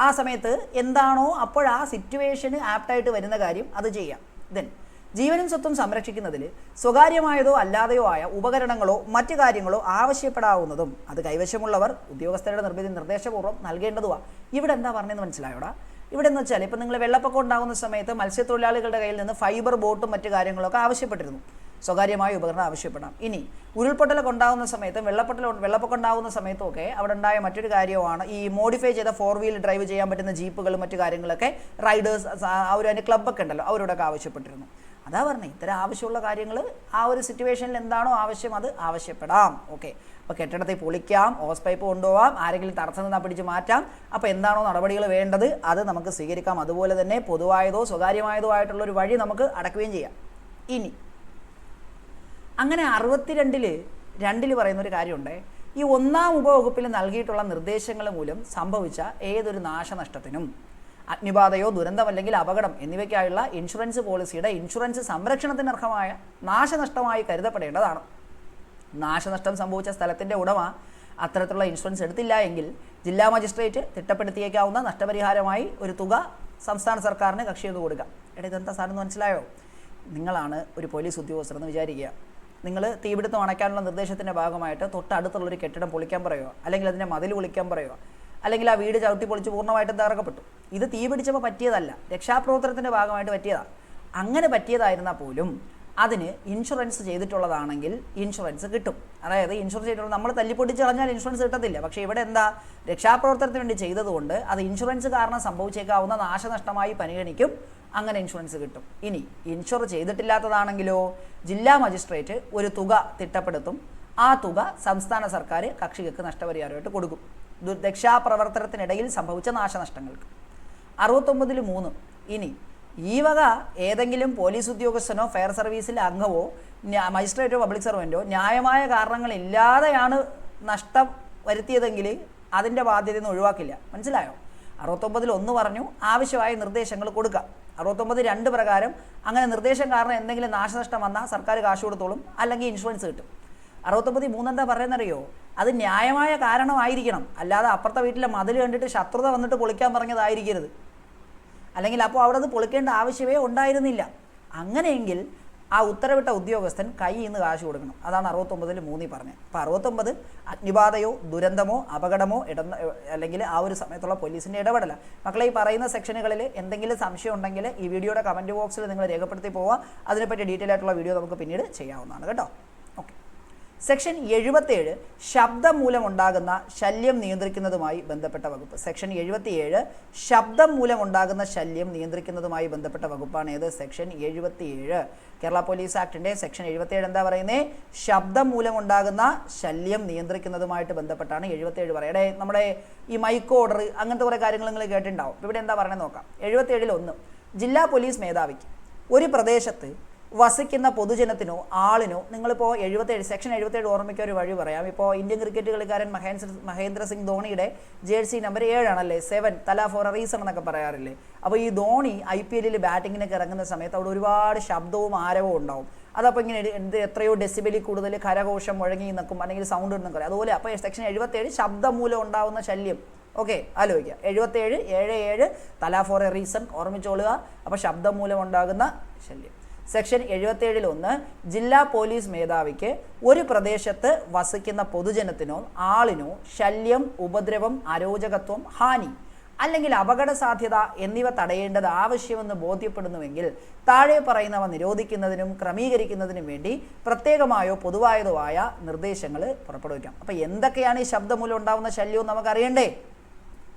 ആ സമയത്ത് എന്താണോ അപ്പോഴാ സിറ്റുവേഷന് ആപ്റ്റായിട്ട് വരുന്ന കാര്യം അത് ചെയ്യാം. ദെൻ ജീവനും സ്വത്തും സംരക്ഷിക്കുന്നതിൽ സ്വകാര്യമായതോ അല്ലാതെയോ ആയ ഉപകരണങ്ങളോ മറ്റു കാര്യങ്ങളോ ആവശ്യപ്പെടാവുന്നതും അത് കൈവശമുള്ളവർ ഉദ്യോഗസ്ഥരുടെ നിർദ്ദേശപൂർവ്വം നൽകേണ്ടതുമാണ്. ഇവിടെ എന്താ പറഞ്ഞതെന്ന് മനസ്സിലായോടാ? ഇവിടെ എന്ന് വെച്ചാൽ ഇപ്പം നിങ്ങൾ വെള്ളപ്പൊക്കം ഉണ്ടാകുന്ന സമയത്ത് മത്സ്യത്തൊഴിലാളികളുടെ കയ്യിൽ നിന്ന് ഫൈബർ ബോട്ടും മറ്റു കാര്യങ്ങളൊക്കെ ആവശ്യപ്പെട്ടിരുന്നു. സ്വകാര്യമായ ഉപകരണം ആവശ്യപ്പെടാം. ഇനി ഉരുൾപൊട്ടലൊക്കെ ഉണ്ടാകുന്ന സമയത്തും വെള്ളപ്പൊക്കം ഉണ്ടാകുന്ന സമയത്തും ഒക്കെ അവിടെ ഉണ്ടായ മറ്റൊരു കാര്യമാണ് ഈ മോഡിഫൈ ചെയ്ത 4 വീൽ ഡ്രൈവ് ചെയ്യാൻ പറ്റുന്ന ജീപ്പുകളും മറ്റു കാര്യങ്ങളൊക്കെ റൈഡേഴ്സ് അതിൻ്റെ ക്ലബ്ബൊക്കെ ഉണ്ടല്ലോ, അവരോടൊക്കെ ആവശ്യപ്പെട്ടിരുന്നു. അതാ പറഞ്ഞേ, ഇത്തരം ആവശ്യമുള്ള കാര്യങ്ങൾ ആ ഒരു സിറ്റുവേഷനിൽ എന്താണോ ആവശ്യം അത് ആവശ്യപ്പെടാം. ഓക്കെ, അപ്പോൾ കെട്ടിടത്തിൽ പൊളിക്കാം, ഹോസ് പൈപ്പ് കൊണ്ടുപോകാം, ആരെങ്കിലും തടസ്സം നിന്നാൽ പിടിച്ച് മാറ്റാം. അപ്പോൾ എന്താണോ നടപടികൾ വേണ്ടത് അത് നമുക്ക് സ്വീകരിക്കാം. അതുപോലെ തന്നെ പൊതുവായതോ സ്വകാര്യമായതോ ആയിട്ടുള്ളൊരു വഴി നമുക്ക് അടക്കുകയും ചെയ്യാം. ഇനി അങ്ങനെ 62 പറയുന്നൊരു കാര്യമുണ്ട്. ഈ 1-ാം ഉപവകുപ്പിൽ നൽകിയിട്ടുള്ള നിർദ്ദേശങ്ങൾ മൂലം സംഭവിച്ച ഏതൊരു നാശനഷ്ടത്തിനും അഗ്നിബാധയോ ദുരന്തം അല്ലെങ്കിൽ അപകടം എന്നിവയ്ക്കായുള്ള ഇൻഷുറൻസ് പോളിസിയുടെ ഇൻഷുറൻസ് സംരക്ഷണത്തിന് അർഹമായ നാശനഷ്ടമായി കരുതപ്പെടേണ്ടതാണ്. നാശനഷ്ടം സംഭവിച്ച സ്ഥലത്തിൻ്റെ ഉടമ അത്തരത്തിലുള്ള ഇൻഷുറൻസ് എടുത്തില്ല എങ്കിൽ ജില്ലാ മജിസ്ട്രേറ്റ് തിട്ടപ്പെടുത്തിയേക്കാവുന്ന നഷ്ടപരിഹാരമായി ഒരു തുക സംസ്ഥാന സർക്കാരിന് കക്ഷി ചെയ്ത് കൊടുക്കാം. ഇതെന്താ സാധനം മനസ്സിലായോ? നിങ്ങളാണ് ഒരു പോലീസ് ഉദ്യോഗസ്ഥരെന്ന് വിചാരിക്കുക. നിങ്ങൾ തീപിടുത്തം അണയ്ക്കാനുള്ള നിർദ്ദേശത്തിൻ്റെ ഭാഗമായിട്ട് തൊട്ടടുത്തുള്ളൊരു കെട്ടിടം പൊളിക്കാൻ പറയുമോ, അല്ലെങ്കിൽ അതിൻ്റെ മതിൽ പൊളിക്കാൻ പറയുമോ, അല്ലെങ്കിൽ ആ വീട് ചവിട്ടി പൊളിച്ച് പൂർണ്ണമായിട്ടും തകർക്കപ്പെട്ടു. ഇത് തീ പിടിച്ചപ്പോൾ പറ്റിയതല്ല, രക്ഷാപ്രവർത്തനത്തിൻ്റെ ഭാഗമായിട്ട് പറ്റിയതാണ്. അങ്ങനെ പറ്റിയതായിരുന്നാൽ പോലും അതിന് ഇൻഷുറൻസ് ചെയ്തിട്ടുള്ളതാണെങ്കിൽ ഇൻഷുറൻസ് കിട്ടും. അതായത് ഇൻഷുറൻസ് ചെയ്തിട്ടുള്ള നമ്മൾ തല്ലിപ്പൊട്ടിച്ച് കളഞ്ഞാൽ ഇൻഷുറൻസ് കിട്ടത്തില്ല. പക്ഷേ ഇവിടെ എന്താ, രക്ഷാപ്രവർത്തനത്തിന് വേണ്ടി ചെയ്തതുകൊണ്ട് അത് ഇൻഷുറൻസ് കാരണം സംഭവിച്ചേക്കാവുന്ന നാശനഷ്ടമായി പരിഗണിക്കും. അങ്ങനെ ഇൻഷുറൻസ് കിട്ടും. ഇനി ഇൻഷുർ ചെയ്തിട്ടില്ലാത്തതാണെങ്കിലോ ജില്ലാ മജിസ്ട്രേറ്റ് ഒരു തുക തിട്ടപ്പെടുത്തും. ആ തുക സംസ്ഥാന സർക്കാർ കക്ഷികൾക്ക് നഷ്ടപരിഹാരമായിട്ട് കൊടുക്കും, രക്ഷാപ്രവർത്തനത്തിനിടയിൽ സംഭവിച്ച നാശനഷ്ടങ്ങൾക്ക്. 69(3). ഇനി ഈ വക ഏതെങ്കിലും പോലീസ് ഉദ്യോഗസ്ഥനോ ഫയർ സർവീസിലെ അംഗമോ മജിസ്ട്രേറ്റോ പബ്ലിക് സർവൻറ്റോ ന്യായമായ കാരണങ്ങളില്ലാതെയാണ് നഷ്ടം വരുത്തിയതെങ്കിൽ അതിൻ്റെ ബാധ്യത ഒന്നും ഒഴിവാക്കില്ല. മനസ്സിലായോ? 69(1) പറഞ്ഞു ആവശ്യമായ നിർദ്ദേശങ്ങൾ കൊടുക്കാം. 69(2) പ്രകാരം അങ്ങനെ നിർദ്ദേശം കാരണം എന്തെങ്കിലും നാശനഷ്ടം വന്നാൽ സർക്കാർ കാശ് കൊടുത്തോളും, അല്ലെങ്കിൽ ഇൻഷുറൻസ് കിട്ടും. 69(3) എന്താ പറയുന്നറിയോ? അത് ന്യായമായ കാരണമായിരിക്കണം, അല്ലാതെ അപ്പുറത്തെ വീട്ടിലെ മതിൽ കണ്ടിട്ട് ശത്രുത വന്നിട്ട് പൊളിക്കാൻ പറഞ്ഞതായിരിക്കരുത്. അല്ലെങ്കിൽ അപ്പോൾ അവിടെ അത് പൊളിക്കേണ്ട ആവശ്യമേ ഉണ്ടായിരുന്നില്ല. അങ്ങനെയെങ്കിൽ ആ ഉത്തരവിട്ട ഉദ്യോഗസ്ഥൻ കയ്യിൽ നിന്ന് കാശ് കൊടുക്കണം. അതാണ് 69(3) പറഞ്ഞത്. അപ്പോൾ 69 അഗ്നിബാധയോ ദുരന്തമോ അപകടമോ അല്ലെങ്കിൽ ആ ഒരു സമയത്തുള്ള പോലീസിൻ്റെ ഇടപെടല. മക്കളെ, ഈ പറയുന്ന സെക്ഷനുകളിൽ എന്തെങ്കിലും സംശയം ഉണ്ടെങ്കിൽ ഈ വീഡിയോയുടെ കമൻറ്റ് ബോക്സിൽ നിങ്ങൾ രേഖപ്പെടുത്തി പോവുക. അതിനെപ്പറ്റി ഡീറ്റെയിൽ ആയിട്ടുള്ള വീഡിയോ നമുക്ക് പിന്നീട് ചെയ്യാവുന്നതാണ് കേട്ടോ. ഓക്കെ. സെക്ഷൻ 77 ശബ്ദം മൂലമുണ്ടാകുന്ന ശല്യം നിയന്ത്രിക്കുന്നതുമായി ബന്ധപ്പെട്ട വകുപ്പ്. സെക്ഷൻ 77 ശബ്ദം മൂലമുണ്ടാകുന്ന ശല്യം നിയന്ത്രിക്കുന്നതുമായി ബന്ധപ്പെട്ട വകുപ്പാണ് ഏത്? സെക്ഷൻ 77. കേരള പോലീസ് ആക്ടിൻ്റെ സെക്ഷൻ 77 എന്താ പറയുന്നത്? ശബ്ദം മൂലമുണ്ടാകുന്ന ശല്യം നിയന്ത്രിക്കുന്നതുമായിട്ട് ബന്ധപ്പെട്ടാണ് 77 പറയടേ. നമ്മുടെ ഈ മൈക്ക് ഓർഡർ അങ്ങനത്തെ കുറേ കാര്യങ്ങൾ നിങ്ങൾ കേട്ടിട്ടുണ്ടാവും. ഇവിടെ എന്താ പറയണത് നോക്കാം. 77(1) ജില്ലാ പോലീസ് മേധാവിക്ക് ഒരു പ്രദേശത്ത് വസിക്കുന്ന പൊതുജനത്തിനോ ആളിനോ, നിങ്ങളിപ്പോൾ 77 സെക്ഷൻ 77 ഓർമ്മിക്കാൻ ഒരു വഴി പറയാം. ഇപ്പോൾ ഇന്ത്യൻ ക്രിക്കറ്റ് കളിക്കാരൻ മഹേന്ദ്ര സിംഗ് ധോണിയുടെ ജേഴ്സി നമ്പർ 7 ആണല്ലേ, 7 തല ഫോർ എ റീസൺ എന്നൊക്കെ പറയാറില്ലേ. അപ്പോൾ ഈ ധോണി IPL ബാറ്റിങ്ങിനൊക്കെ ഇറങ്ങുന്ന സമയത്ത് അവിടെ ഒരുപാട് ശബ്ദവും ആരവവും ഉണ്ടാവും. അതപ്പോൾ ഇങ്ങനെ എത്രയോ ഡെസിബലിൽ കൂടുതൽ കരഘോഷം മുഴങ്ങി നിൽക്കും, അല്ലെങ്കിൽ സൗണ്ട് നിൽക്കും. അതുപോലെ അപ്പോൾ സെക്ഷൻ 77 ശബ്ദം മൂലം ഉണ്ടാവുന്ന ശല്യം. ഓക്കെ, ആലോചിക്കുക. 77 തല ഫോർ എ റീസൺ ഓർമ്മിച്ചോളുക. അപ്പോൾ ശബ്ദം മൂലം ഉണ്ടാകുന്ന ശല്യം. സെക്ഷൻ 77(1) ജില്ലാ പോലീസ് മേധാവിക്ക് ഒരു പ്രദേശത്ത് വസിക്കുന്ന പൊതുജനത്തിനോ ആളിനോ ശല്യം, ഉപദ്രവം, അരോചകത്വം, ഹാനി അല്ലെങ്കിൽ അപകട സാധ്യത എന്നിവ തടയേണ്ടത് ആവശ്യമെന്ന് ബോധ്യപ്പെടുന്നുവെങ്കിൽ താഴെ പറയുന്നവ നിരോധിക്കുന്നതിനും ക്രമീകരിക്കുന്നതിനും വേണ്ടി പ്രത്യേകമായോ പൊതുവായതോ ആയ നിർദ്ദേശങ്ങൾ പുറപ്പെടുവിക്കാം. അപ്പം എന്തൊക്കെയാണ് ഈ ശബ്ദം മൂലം ഉണ്ടാകുന്ന ശല്യവും നമുക്കറിയണ്ടേ?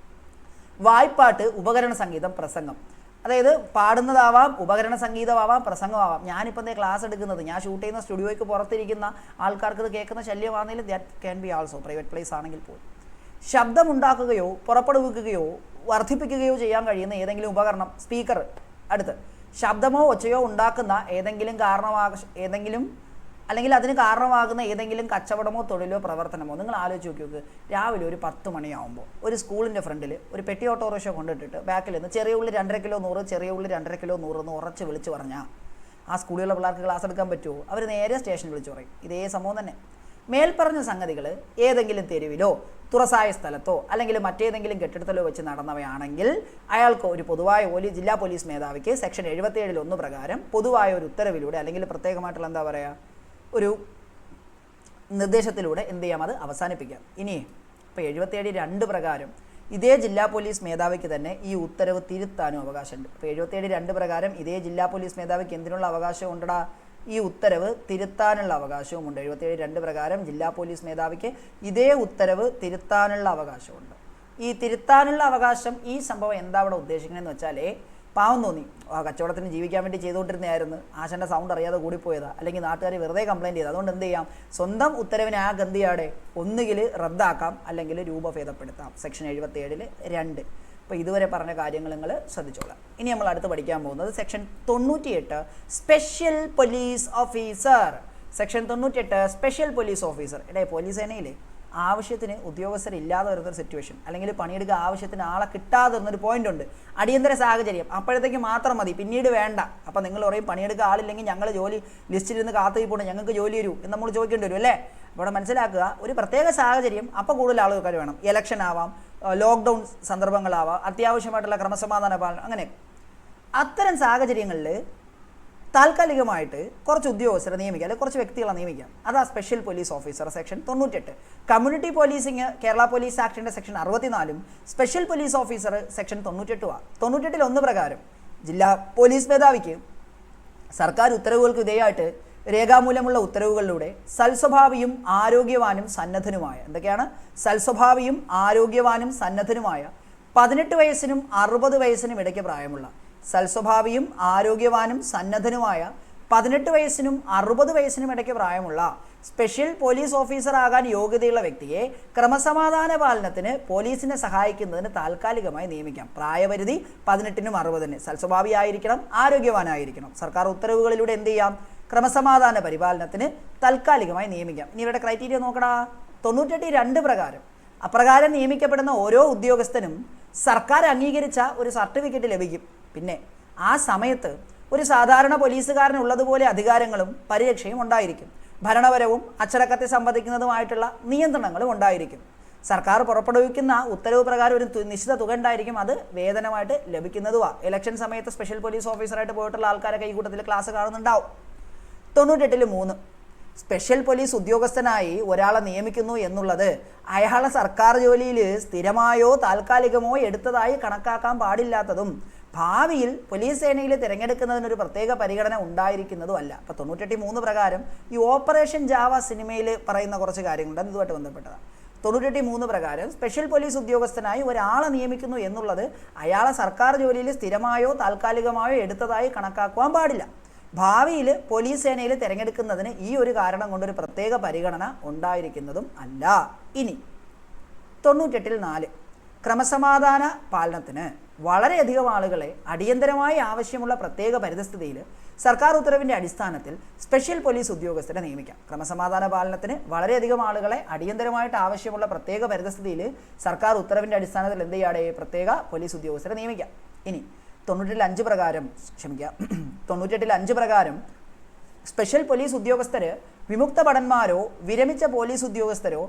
വായ്പാട്ട്, ഉപകരണ സംഗീതം, പ്രസംഗം. അതായത് പാടുന്നതാവാം, ഉപകരണ സംഗീതമാവാം, പ്രസംഗമാവാം. ഞാനിപ്പോൾ ക്ലാസ് എടുക്കുന്നത്, ഞാൻ ഷൂട്ട് ചെയ്യുന്ന സ്റ്റുഡിയോയ്ക്ക് പുറത്തിരിക്കുന്ന ആൾക്കാർക്ക് ഇത് കേൾക്കുന്ന ശല്യമാണെങ്കിലും that can be also private place ആണെങ്കിൽ പോലും. ശബ്ദമുണ്ടാക്കുകയോ പുറപ്പെടുവിക്കുകയോ വർദ്ധിപ്പിക്കുകയോ ചെയ്യാൻ കഴിയുന്ന ഏതെങ്കിലും ഉപകരണം, സ്പീക്കർ. അടുത്ത് ശബ്ദമോ ഒച്ചയോ ഉണ്ടാക്കുന്ന അല്ലെങ്കിൽ അതിന് കാരണമാകുന്ന ഏതെങ്കിലും കച്ചവടമോ തൊഴിലോ പ്രവർത്തനമോ. നിങ്ങൾ ആലോചിച്ച് നോക്കി. രാവിലെ ഒരു 10 മണിയാകുമ്പോൾ ഒരു സ്കൂളിൻ്റെ ഫ്രണ്ടിൽ ഒരു പെട്ടി ഓട്ടോറിക്ഷ കൊണ്ടിട്ടിട്ട് ബാക്കിൽ നിന്ന് ചെറിയ ഉള്ളി 2.5 കിലോ 100, ചെറിയ ഉള്ളി 2.5 കിലോ 100 എന്ന് ഉറച്ച് വിളിച്ച് പറഞ്ഞാൽ ആ സ്കൂളിലുള്ള പിള്ളേർക്ക് ക്ലാസ് എടുക്കാൻ പറ്റുമോ? അവർ നേരെ സ്റ്റേഷനിൽ വിളിച്ച് പറയും. ഇതേ സംഭവം തന്നെ. മേൽപ്പറഞ്ഞ സംഗതികൾ ഏതെങ്കിലും തെരുവിലോ തുറസായ സ്ഥലത്തോ അല്ലെങ്കിൽ മറ്റേതെങ്കിലും കെട്ടിടത്തിലോ വെച്ച് നടന്നവയാണെങ്കിൽ അയാൾക്ക് ഒരു പൊതുവായ ജില്ലാ പോലീസ് മേധാവിക്ക് സെക്ഷൻ 77(1) പ്രകാരം പൊതുവായ ഒരു ഉത്തരവിലൂടെ അല്ലെങ്കിൽ പ്രത്യേകമായിട്ടുള്ള എന്താ പറയുക ഒരു നിർദ്ദേശത്തിലൂടെ എന്ത് ചെയ്യാം, അത് അവസാനിപ്പിക്കാം. ഇനി ഇപ്പോൾ 77(2) പ്രകാരം ഇതേ ജില്ലാ പോലീസ് മേധാവിക്ക് തന്നെ ഈ ഉത്തരവ് തിരുത്താനും അവകാശമുണ്ട്. ഇപ്പോൾ 77(2) പ്രകാരം ഇതേ ജില്ലാ പോലീസ് മേധാവിക്ക് എന്തിനുള്ള അവകാശം ഉണ്ടടാ? ഈ ഉത്തരവ് തിരുത്താനുള്ള അവകാശവുമുണ്ട്. 77(2) പ്രകാരം ജില്ലാ പോലീസ് മേധാവിക്ക് ഇതേ ഉത്തരവ് തിരുത്താനുള്ള അവകാശമുണ്ട്. ഈ തിരുത്താനുള്ള അവകാശം, ഈ സംഭവം എന്താ അവിടെ ഉദ്ദേശിക്കണമെന്ന് വെച്ചാൽ, പാവം തോന്നി, ആ കച്ചവടത്തിന് ജീവിക്കാൻ വേണ്ടി ചെയ്തുകൊണ്ടിരുന്നതായിരുന്നു, ആശാൻ്റെ സൗണ്ട് അറിയാതെ കൂടിപ്പോയതാ, അല്ലെങ്കിൽ നാട്ടുകാർ വെറുതെ കംപ്ലയിൻറ്റ് ചെയ്ത്. അതുകൊണ്ട് എന്ത് ചെയ്യാം, സ്വന്തം ഉത്തരവിനെ ആ ഗന്ധിയാടെ ഒന്നുകിൽ റദ്ദാക്കാം അല്ലെങ്കിൽ രൂപഭേദപ്പെടുത്താം. സെക്ഷൻ 77(2). അപ്പോൾ ഇതുവരെ പറഞ്ഞ കാര്യങ്ങൾ നിങ്ങൾ ശ്രദ്ധിച്ചോളാം. ഇനി നമ്മൾ അടുത്ത് പഠിക്കാൻ പോകുന്നത് section 98 special police officer. Section 98 special police officer. Police സേനയിലെ ആവശ്യത്തിന് ഉദ്യോഗസ്ഥരില്ലാതെ വരുന്നൊരു സിറ്റുവേഷൻ, അല്ലെങ്കിൽ പണിയെടുക്കുക ആവശ്യത്തിന് ആളെ കിട്ടാതെ വരുന്നൊരു പോയിന്റ് ഉണ്ട്, അടിയന്തര സാഹചര്യം, അപ്പോഴത്തേക്ക് മാത്രം മതി, പിന്നീട് വേണ്ട. അപ്പം നിങ്ങൾ പറയും പണിയെടുക്കുക ആളില്ലെങ്കിൽ ഞങ്ങൾ ജോലി ലിസ്റ്റിൽ നിന്ന് കാത്തുപോയിട്ട് ഞങ്ങൾക്ക് ജോലി തരൂ എന്ന് നമ്മൾ ചോദിക്കേണ്ടി വരും അല്ലേ. അവിടെ മനസ്സിലാക്കുക, ഒരു പ്രത്യേക സാഹചര്യം, അപ്പോൾ കൂടുതൽ ആളുകൾ വേണം. ഇലക്ഷൻ ആവാം, ലോക്ക്ഡൗൺ സന്ദർഭങ്ങളാവാം, അത്യാവശ്യമായിട്ടുള്ള ക്രമസമാധാന പാലനം, അങ്ങനെ അത്തരം സാഹചര്യങ്ങളിൽ താൽക്കാലികമായിട്ട് കുറച്ച് ഉദ്യോഗസ്ഥരെ നിയമിക്കാം, അല്ലെങ്കിൽ കുറച്ച് വ്യക്തികളെ നിയമിക്കാം. അതാ special police officer section 98. Community policing Kerala police ആക്ടിൻ്റെ section 64 special police officer section 98. 98 പ്രകാരം ജില്ലാ പോലീസ് മേധാവിക്ക് സർക്കാർ ഉത്തരവുകൾക്ക് വിധേയമായിട്ട് രേഖാമൂലമുള്ള ഉത്തരവുകളിലൂടെ സൽസ്വഭാവിയും ആരോഗ്യവാനും സന്നദ്ധനുമായ, എന്തൊക്കെയാണ് സൽസ്വഭാവിയും ആരോഗ്യവാനും സന്നദ്ധനുമായ 18 വയസ്സിനും 60 വയസ്സിനും ഇടയ്ക്ക് പ്രായമുള്ള, സൽസ്വഭാവിയും ആരോഗ്യവാനും സന്നദ്ധനുമായ 18 വയസ്സിനും 60 വയസ്സിനും ഇടയ്ക്ക് പ്രായമുള്ള സ്പെഷ്യൽ പോലീസ് ഓഫീസർ ആകാൻ യോഗ്യതയുള്ള വ്യക്തിയെ ക്രമസമാധാന പാലനത്തിന് പോലീസിനെ സഹായിക്കുന്നതിന് താൽക്കാലികമായി നിയമിക്കാം. പ്രായപരിധി 18നും 60നും, സൽസ്വഭാവിയായിരിക്കണം, ആരോഗ്യവാനായിരിക്കണം. സർക്കാർ ഉത്തരവുകളിലൂടെ എന്ത് ചെയ്യാം? ക്രമസമാധാന പരിപാലനത്തിന് താൽക്കാലികമായി നിയമിക്കാം. ഇനി ഇവരുടെ ക്രൈറ്റീരിയ നോക്കടാ. 98(2) പ്രകാരം അപ്രകാരം നിയമിക്കപ്പെടുന്ന ഓരോ ഉദ്യോഗസ്ഥനും സർക്കാർ അംഗീകരിച്ച ഒരു സർട്ടിഫിക്കറ്റ് ലഭിക്കും. പിന്നെ ആ സമയത്ത് ഒരു സാധാരണ പോലീസുകാരനുള്ളതുപോലെ അധികാരങ്ങളും പരിരക്ഷയും ഉണ്ടായിരിക്കും. ഭരണപരവും അച്ചടക്കത്തെ സംബന്ധിക്കുന്നതുമായിട്ടുള്ള നിയന്ത്രണങ്ങളും ഉണ്ടായിരിക്കും. സർക്കാർ പുറപ്പെടുവിക്കുന്ന ഉത്തരവ് പ്രകാരം ഒരു നിശ്ചിത തുക ഉണ്ടായിരിക്കും, അത് വേതനമായിട്ട് ലഭിക്കുന്നതുമാണ്. ഇലക്ഷൻ സമയത്ത് സ്പെഷ്യൽ പോലീസ് ഓഫീസറായിട്ട് പോയിട്ടുള്ള ആൾക്കാരൊക്കെ ഈ കൂട്ടത്തിൽ ക്ലാസ് കാണുന്നുണ്ടാവും. 98(3) സ്പെഷ്യൽ പോലീസ് ഉദ്യോഗസ്ഥനായി ഒരാളെ നിയമിക്കുന്നു എന്നുള്ളത് അയാളെ സർക്കാർ ജോലിയിൽ സ്ഥിരമായോ താൽക്കാലികമോ എടുത്തതായി കണക്കാക്കാൻ പാടില്ലാത്തതും ഭാവിയിൽ പോലീസ് സേനയിൽ തിരഞ്ഞെടുക്കുന്നതിനൊരു പ്രത്യേക പരിഗണന ഉണ്ടായിരിക്കുന്നതും അല്ല. അപ്പോൾ 98(3) പ്രകാരം ഈ ഓപ്പറേഷൻ ജാവ സിനിമയിൽ പറയുന്ന കുറച്ച് കാര്യങ്ങളുണ്ട്, ഇതുമായിട്ട് ബന്ധപ്പെട്ടതാണ്. 98(3) പ്രകാരം സ്പെഷ്യൽ പോലീസ് ഉദ്യോഗസ്ഥനായി ഒരാളെ നിയമിക്കുന്നു എന്നുള്ളത് അയാളെ സർക്കാർ ജോലിയിൽ സ്ഥിരമായോ താൽക്കാലികമായോ എടുത്തതായി കണക്കാക്കുവാൻ പാടില്ല. ഭാവിയിൽ പോലീസ് സേനയിൽ തിരഞ്ഞെടുക്കുന്നതിന് ഈ ഒരു കാരണം കൊണ്ടൊരു പ്രത്യേക പരിഗണന ഉണ്ടായിരിക്കുന്നതും അല്ല. ഇനി 98(4) ക്രമസമാധാന പാലനത്തിന് വളരെയധികം ആളുകളെ അടിയന്തരമായി ആവശ്യമുള്ള പ്രത്യേക പരിതസ്ഥിതിയിൽ സർക്കാർ ഉത്തരവിൻ്റെ അടിസ്ഥാനത്തിൽ സ്പെഷ്യൽ പോലീസ് ഉദ്യോഗസ്ഥരെ നിയമിക്കാം. ക്രമസമാധാന പാലനത്തിന് വളരെയധികം ആളുകളെ അടിയന്തരമായിട്ട് ആവശ്യമുള്ള പ്രത്യേക പരിതസ്ഥിതിയിൽ സർക്കാർ ഉത്തരവിൻ്റെ അടിസ്ഥാനത്തിൽ എന്ത് ചെയ്യാതെ പ്രത്യേക പോലീസ് ഉദ്യോഗസ്ഥരെ നിയമിക്കാം. ഇനി 98(5) പ്രകാരം 98(5) പ്രകാരം സ്പെഷ്യൽ പോലീസ് ഉദ്യോഗസ്ഥർ വിമുക്ത ഭടന്മാരോ വിരമിച്ച പോലീസ് ഉദ്യോഗസ്ഥരോ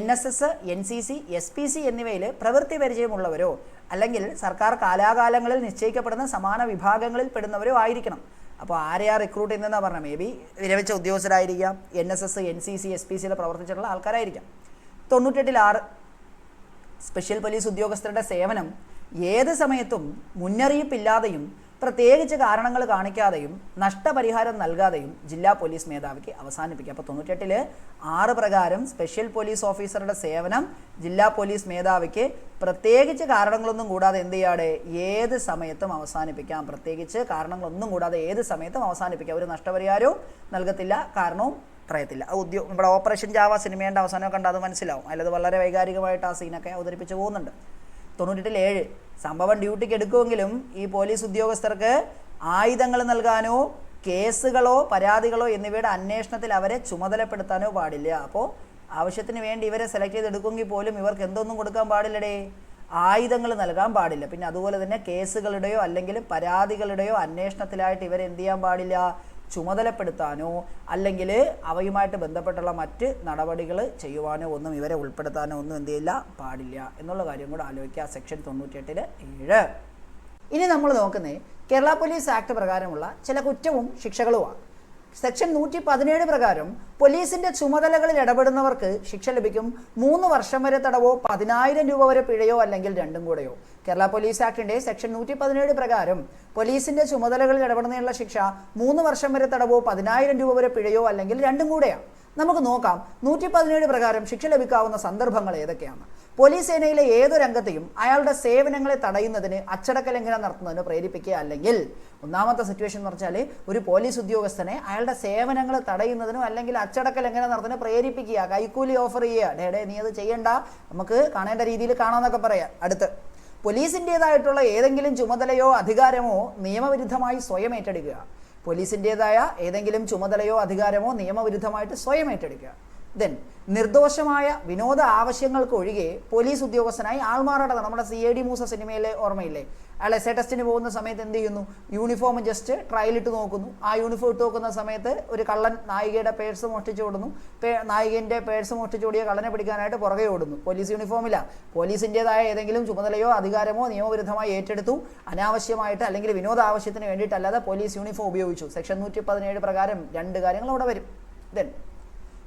NSS, NCC, SPC എന്നിവയിൽ പ്രവൃത്തി പരിചയമുള്ളവരോ അല്ലെങ്കിൽ സർക്കാർ കാലാകാലങ്ങളിൽ നിശ്ചയിക്കപ്പെടുന്ന സമാന വിഭാഗങ്ങളിൽ പെടുന്നവരോ ആയിരിക്കണം. അപ്പോൾ ആരെയാ റിക്രൂട്ട് ചെയ്യുന്നതെന്നാണ് പറഞ്ഞാൽ മേ ബി വിരമിച്ച ഉദ്യോഗസ്ഥരായിരിക്കാം, NSS, NCC, SPCയിൽ പ്രവർത്തിച്ചിട്ടുള്ള ആൾക്കാരായിരിക്കാം. 98(6) സ്പെഷ്യൽ പോലീസ് ഉദ്യോഗസ്ഥരുടെ സേവനം ഏത് സമയത്തും മുന്നറിയിപ്പില്ലാതെയും പ്രത്യേകിച്ച് കാരണങ്ങൾ കാണിക്കാതെയും നഷ്ടപരിഹാരം നൽകാതെയും ജില്ലാ പോലീസ് മേധാവിക്ക് അവസാനിപ്പിക്കാം. അപ്പോൾ 98(6) പ്രകാരം സ്പെഷ്യൽ പോലീസ് ഓഫീസറുടെ സേവനം ജില്ലാ പോലീസ് മേധാവിക്ക് പ്രത്യേകിച്ച് കാരണങ്ങളൊന്നും കൂടാതെ എന്ത് ചെയ്യാതെ ഏത് സമയത്തും അവസാനിപ്പിക്കാം. പ്രത്യേകിച്ച് കാരണങ്ങളൊന്നും കൂടാതെ ഏത് സമയത്തും അവസാനിപ്പിക്കാം. ഒരു നഷ്ടപരിഹാരവും നൽകത്തില്ല, കാരണവും പറയത്തില്ല. നമ്മുടെ ഓപ്പറേഷൻ ജാവ സിനിമയുടെ അവസാനമൊക്കെ കണ്ട് അത് മനസ്സിലാവും. അതിലത് വളരെ വൈകാരികമായിട്ട് ആ സീനൊക്കെ അവതരിപ്പിച്ച് പോകുന്നുണ്ട്. 98(7) സംഭവം ഡ്യൂട്ടിക്ക് എടുക്കുമെങ്കിലും ഈ പോലീസ് ഉദ്യോഗസ്ഥർക്ക് ആയുധങ്ങൾ നൽകാനോ കേസുകളോ പരാതികളോ എന്നിവയുടെ അന്വേഷണത്തിൽ അവരെ ചുമതലപ്പെടുത്താനോ പാടില്ല. അപ്പോൾ ആവശ്യത്തിന് വേണ്ടി ഇവരെ സെലക്ട് ചെയ്തെടുക്കുമെങ്കിൽ പോലും ഇവർക്ക് എന്തൊന്നും കൊടുക്കാൻ പാടില്ലടേ, ആയുധങ്ങൾ നൽകാൻ പാടില്ല. പിന്നെ അതുപോലെ തന്നെ കേസുകളുടെയോ അല്ലെങ്കിൽ പരാതികളുടെയോ അന്വേഷണത്തിലായിട്ട് ഇവരെ എന്ത് ചെയ്യാൻ പാടില്ല, ചുമതലപ്പെടുത്താനോ അല്ലെങ്കിൽ അവയുമായിട്ട് ബന്ധപ്പെട്ടുള്ള മറ്റ് നടപടികൾ ചെയ്യുവാനോ ഒന്നും ഇവരെ ഉൾപ്പെടുത്താനോ ഒന്നും എന്ത് ചെയ്യില്ല, പാടില്ല എന്നുള്ള കാര്യം കൂടെ ആലോചിക്കുക. സെക്ഷൻ 98(7). ഇനി നമ്മൾ നോക്കുന്നത് കേരള പോലീസ് ആക്ട് പ്രകാരമുള്ള ചില കുറ്റവും ശിക്ഷകളുമാണ്. സെക്ഷൻ 117 പ്രകാരം പോലീസിന്റെ ചുമതലകളിൽ ഇടപെടുന്നവർക്ക് ശിക്ഷ ലഭിക്കും. 3 വർഷം വരെ തടവോ 10,000 രൂപ വരെ പിഴയോ അല്ലെങ്കിൽ രണ്ടും കൂടെയോ. കേരള പോലീസ് ആക്ടിന്റെ സെക്ഷൻ 117 പ്രകാരം പോലീസിന്റെ ചുമതലകളിൽ ഇടപെടുന്നതിനുള്ള ശിക്ഷ 3 വർഷം വരെ തടവോ 10,000 രൂപ വരെ പിഴയോ അല്ലെങ്കിൽ രണ്ടും കൂടെയാണ്. നമുക്ക് നോക്കാം 117 പ്രകാരം ശിക്ഷ ലഭിക്കാവുന്ന സന്ദർഭങ്ങൾ ഏതൊക്കെയാണ്. പോലീസ് സേനയിലെ ഏതൊരംഗത്തെയും അയാളുടെ സേവനങ്ങളെ തടയുന്നതിന് അച്ചടക്ക ലംഘനം നടത്തുന്നതിന് പ്രേരിപ്പിക്കുക, അല്ലെങ്കിൽ ഒന്നാമത്തെ സിറ്റുവേഷൻ എന്ന് പറഞ്ഞാൽ ഒരു പോലീസ് ഉദ്യോഗസ്ഥനെ അയാളുടെ സേവനങ്ങൾ തടയുന്നതിനോ അല്ലെങ്കിൽ അച്ചടക്ക ലംഘനം നടത്തുന്നതിന് പ്രേരിപ്പിക്കുക, കൈക്കൂലി ഓഫർ ചെയ്യുക, ഡേ നീ അത് ചെയ്യണ്ട, നമുക്ക് കാണേണ്ട രീതിയിൽ കാണാമെന്നൊക്കെ പറയാം. അടുത്ത് പോലീസിൻ്റെതായിട്ടുള്ള ഏതെങ്കിലും ചുമതലയോ അധികാരമോ നിയമവിരുദ്ധമായി സ്വയം ഏറ്റെടുക്കുക. പോലീസിൻ്റെതായ ഏതെങ്കിലും ചുമതലയോ അധികാരമോ നിയമവിരുദ്ധമായിട്ട് സ്വയം ഏറ്റെടുക്കുക. ദെൻ നിർദോഷമായ വിനോദ ആവശ്യങ്ങൾക്ക് ഒഴികെ പോലീസ് ഉദ്യോഗസ്ഥനായി ആൾമാറാട്ടം. നമ്മുടെ CID മൂസ സിനിമയിലെ ഓർമ്മയില്ലേ, അയാൾ എസ്ഐ ടെസ്റ്റിന് പോകുന്ന സമയത്ത് എന്ത് ചെയ്യുന്നു, യൂണിഫോം ജസ്റ്റ് ട്രയലിട്ട് നോക്കുന്നു. ആ യൂണിഫോം ഇട്ട് നോക്കുന്ന സമയത്ത് ഒരു കള്ളൻ നായികയുടെ പേഴ്സ് മോഷ്ടിച്ചോടുന്നു. നായികൻ്റെ പേഴ്സ് മോഷ്ടിച്ചോടിയ കള്ളനെ പിടിക്കാനായിട്ട് പുറകെ ഓടുന്നു. പോലീസ് യൂണിഫോമില്ല, പോലീസിൻ്റെതായ ഏതെങ്കിലും ചുമതലയോ അധികാരമോ നിയമവിരുദ്ധമായി ഏറ്റെടുത്തു, അനാവശ്യമായിട്ട് അല്ലെങ്കിൽ വിനോദ ആവശ്യത്തിന് വേണ്ടിയിട്ടല്ലാതെ പോലീസ് യൂണിഫോം ഉപയോഗിച്ചു. സെക്ഷൻ 117 പ്രകാരം 2 കാര്യങ്ങൾ അവിടെ വരും. ദെൻ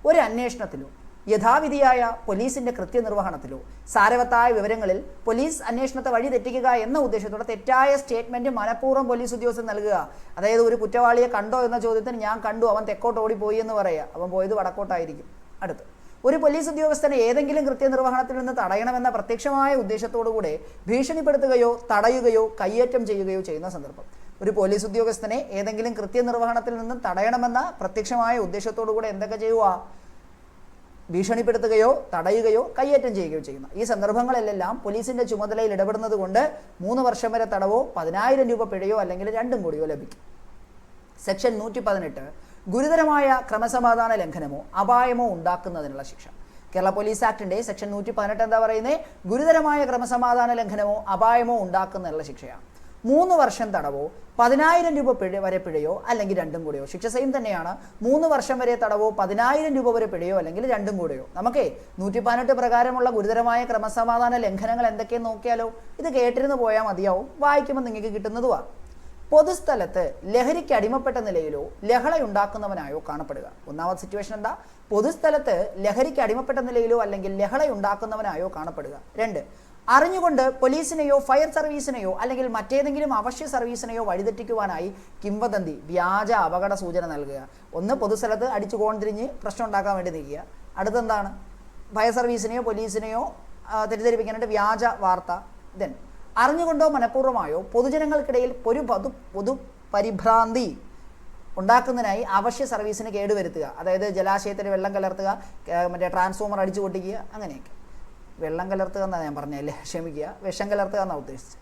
ഒരു അന്വേഷണത്തിലോ യഥാവിധിയായ പോലീസിൻ്റെ കൃത്യനിർവഹണത്തിലോ സാരവത്തായ വിവരങ്ങളിൽ പോലീസ് അന്വേഷണത്തെ വഴി തെറ്റിക്കുക എന്ന ഉദ്ദേശത്തോടെ തെറ്റായ സ്റ്റേറ്റ്മെൻറ്റ് മനഃപൂർവ്വം പോലീസ് ഉദ്യോഗസ്ഥൻ നൽകുക. അതായത് ഒരു കുറ്റവാളിയെ കണ്ടോ എന്ന ചോദ്യത്തിന് ഞാൻ കണ്ടു, അവൻ തെക്കോട്ട് ഓടിപ്പോയി എന്ന് പറയുക, അവൻ പോയത് വടക്കോട്ടായിരിക്കും. അടുത്ത് ഒരു പോലീസ് ഉദ്യോഗസ്ഥനെ ഏതെങ്കിലും കൃത്യനിർവഹണത്തിൽ നിന്ന് തടയണമെന്ന പ്രത്യക്ഷമായ ഉദ്ദേശത്തോടുകൂടെ ഭീഷണിപ്പെടുത്തുകയോ തടയുകയോ കയ്യേറ്റം ചെയ്യുകയോ ചെയ്യുന്ന സന്ദർഭം. ഒരു പോലീസ് ഉദ്യോഗസ്ഥനെ ഏതെങ്കിലും കൃത്യനിർവഹണത്തിൽ നിന്നും തടയണമെന്ന പ്രത്യക്ഷമായ ഉദ്ദേശത്തോടുകൂടെ എന്തൊക്കെ ചെയ്യുക, ഭീഷണിപ്പെടുത്തുകയോ തടയുകയോ കയ്യേറ്റം ചെയ്യുകയോ ചെയ്യുന്ന ഈ സന്ദർഭങ്ങളിലെല്ലാം പോലീസിൻ്റെ ചുമതലയിൽ ഇടപെടുന്നത് കൊണ്ട് 3 വർഷം വരെ തടവോ 10,000 രൂപ പിഴയോ അല്ലെങ്കിൽ 2 കൂടിയോ ലഭിക്കും. സെക്ഷൻ 118 ഗുരുതരമായ ക്രമസമാധാന ലംഘനമോ അപായമോ ഉണ്ടാക്കുന്നതിനുള്ള ശിക്ഷ. കേരള പോലീസ് ആക്ടിൻ്റെ സെക്ഷൻ 118 എന്താ പറയുന്നത്, ഗുരുതരമായ ക്രമസമാധാന ലംഘനമോ അപായമോ ഉണ്ടാക്കുന്നതിനുള്ള ശിക്ഷയാണ്. 3 വർഷം തടവോ 10,000 രൂപ വരെ പിഴയോ അല്ലെങ്കിൽ 2 കൂടെയോ. ശിക്ഷ സെയിം തന്നെയാണ്. 3 വർഷം വരെ തടവോ 10,000 രൂപ വരെ പിഴയോ അല്ലെങ്കിൽ 2 കൂടെയോ. നമുക്ക് 118 പ്രകാരമുള്ള ഗുരുതരമായ ക്രമസമാധാന ലംഘനങ്ങൾ എന്തൊക്കെയെന്ന് നോക്കിയാലോ. ഇത് കേട്ടിരുന്ന് പോയാൽ മതിയാവും, വായിക്കുമ്പോൾ നിങ്ങൾക്ക് കിട്ടുന്നതുമാണ്. പൊതുസ്ഥലത്ത് ലഹരിക്ക് അടിമപ്പെട്ട നിലയിലോ ലഹളയുണ്ടാക്കുന്നവനായോ കാണപ്പെടുക. ഒന്നാമത്തെ സിറ്റുവേഷൻ എന്താ, പൊതുസ്ഥലത്ത് ലഹരിക്ക് അടിമപ്പെട്ട നിലയിലോ അല്ലെങ്കിൽ ലഹളയുണ്ടാക്കുന്നവനായോ കാണപ്പെടുക. 2, അറിഞ്ഞുകൊണ്ട് പോലീസിനെയോ ഫയർ സർവീസിനെയോ അല്ലെങ്കിൽ മറ്റേതെങ്കിലും അവശ്യ സർവീസിനെയോ വഴിതെറ്റിക്കുവാനായി കിംവദന്തി വ്യാജ അപകട സൂചന നൽകുക. ഒന്ന്, പൊതുസ്ഥലത്ത് അടിച്ചു കോൺതിരിഞ്ഞ് പ്രശ്നം ഉണ്ടാക്കാൻ വേണ്ടി നിൽക്കുക. അടുത്തെന്താണ്, ഫയർ സർവീസിനെയോ പോലീസിനെയോ തെറ്റിദ്ധരിപ്പിക്കാനായിട്ട് വ്യാജ വാർത്ത. ദെൻ അറിഞ്ഞുകൊണ്ടോ മനഃപൂർവ്വമായോ പൊതുജനങ്ങൾക്കിടയിൽ പൊതു പരിഭ്രാന്തി ഉണ്ടാക്കുന്നതിനായി അവശ്യ സർവീസിന് കേടുവരുത്തുക. അതായത് ജലാശയത്തിൽ വെള്ളം കലർത്തുക, മറ്റേ ട്രാൻസ്ഫോമർ അടിച്ചു പൊട്ടിക്കുക, അങ്ങനെയൊക്കെ. വെള്ളം കലർത്തുക എന്നാണ് ഞാൻ പറഞ്ഞല്ലേ, ക്ഷമിക്കുക, വിഷം കലർത്തുക എന്നാണ് ഉദ്ദേശിച്ചത്.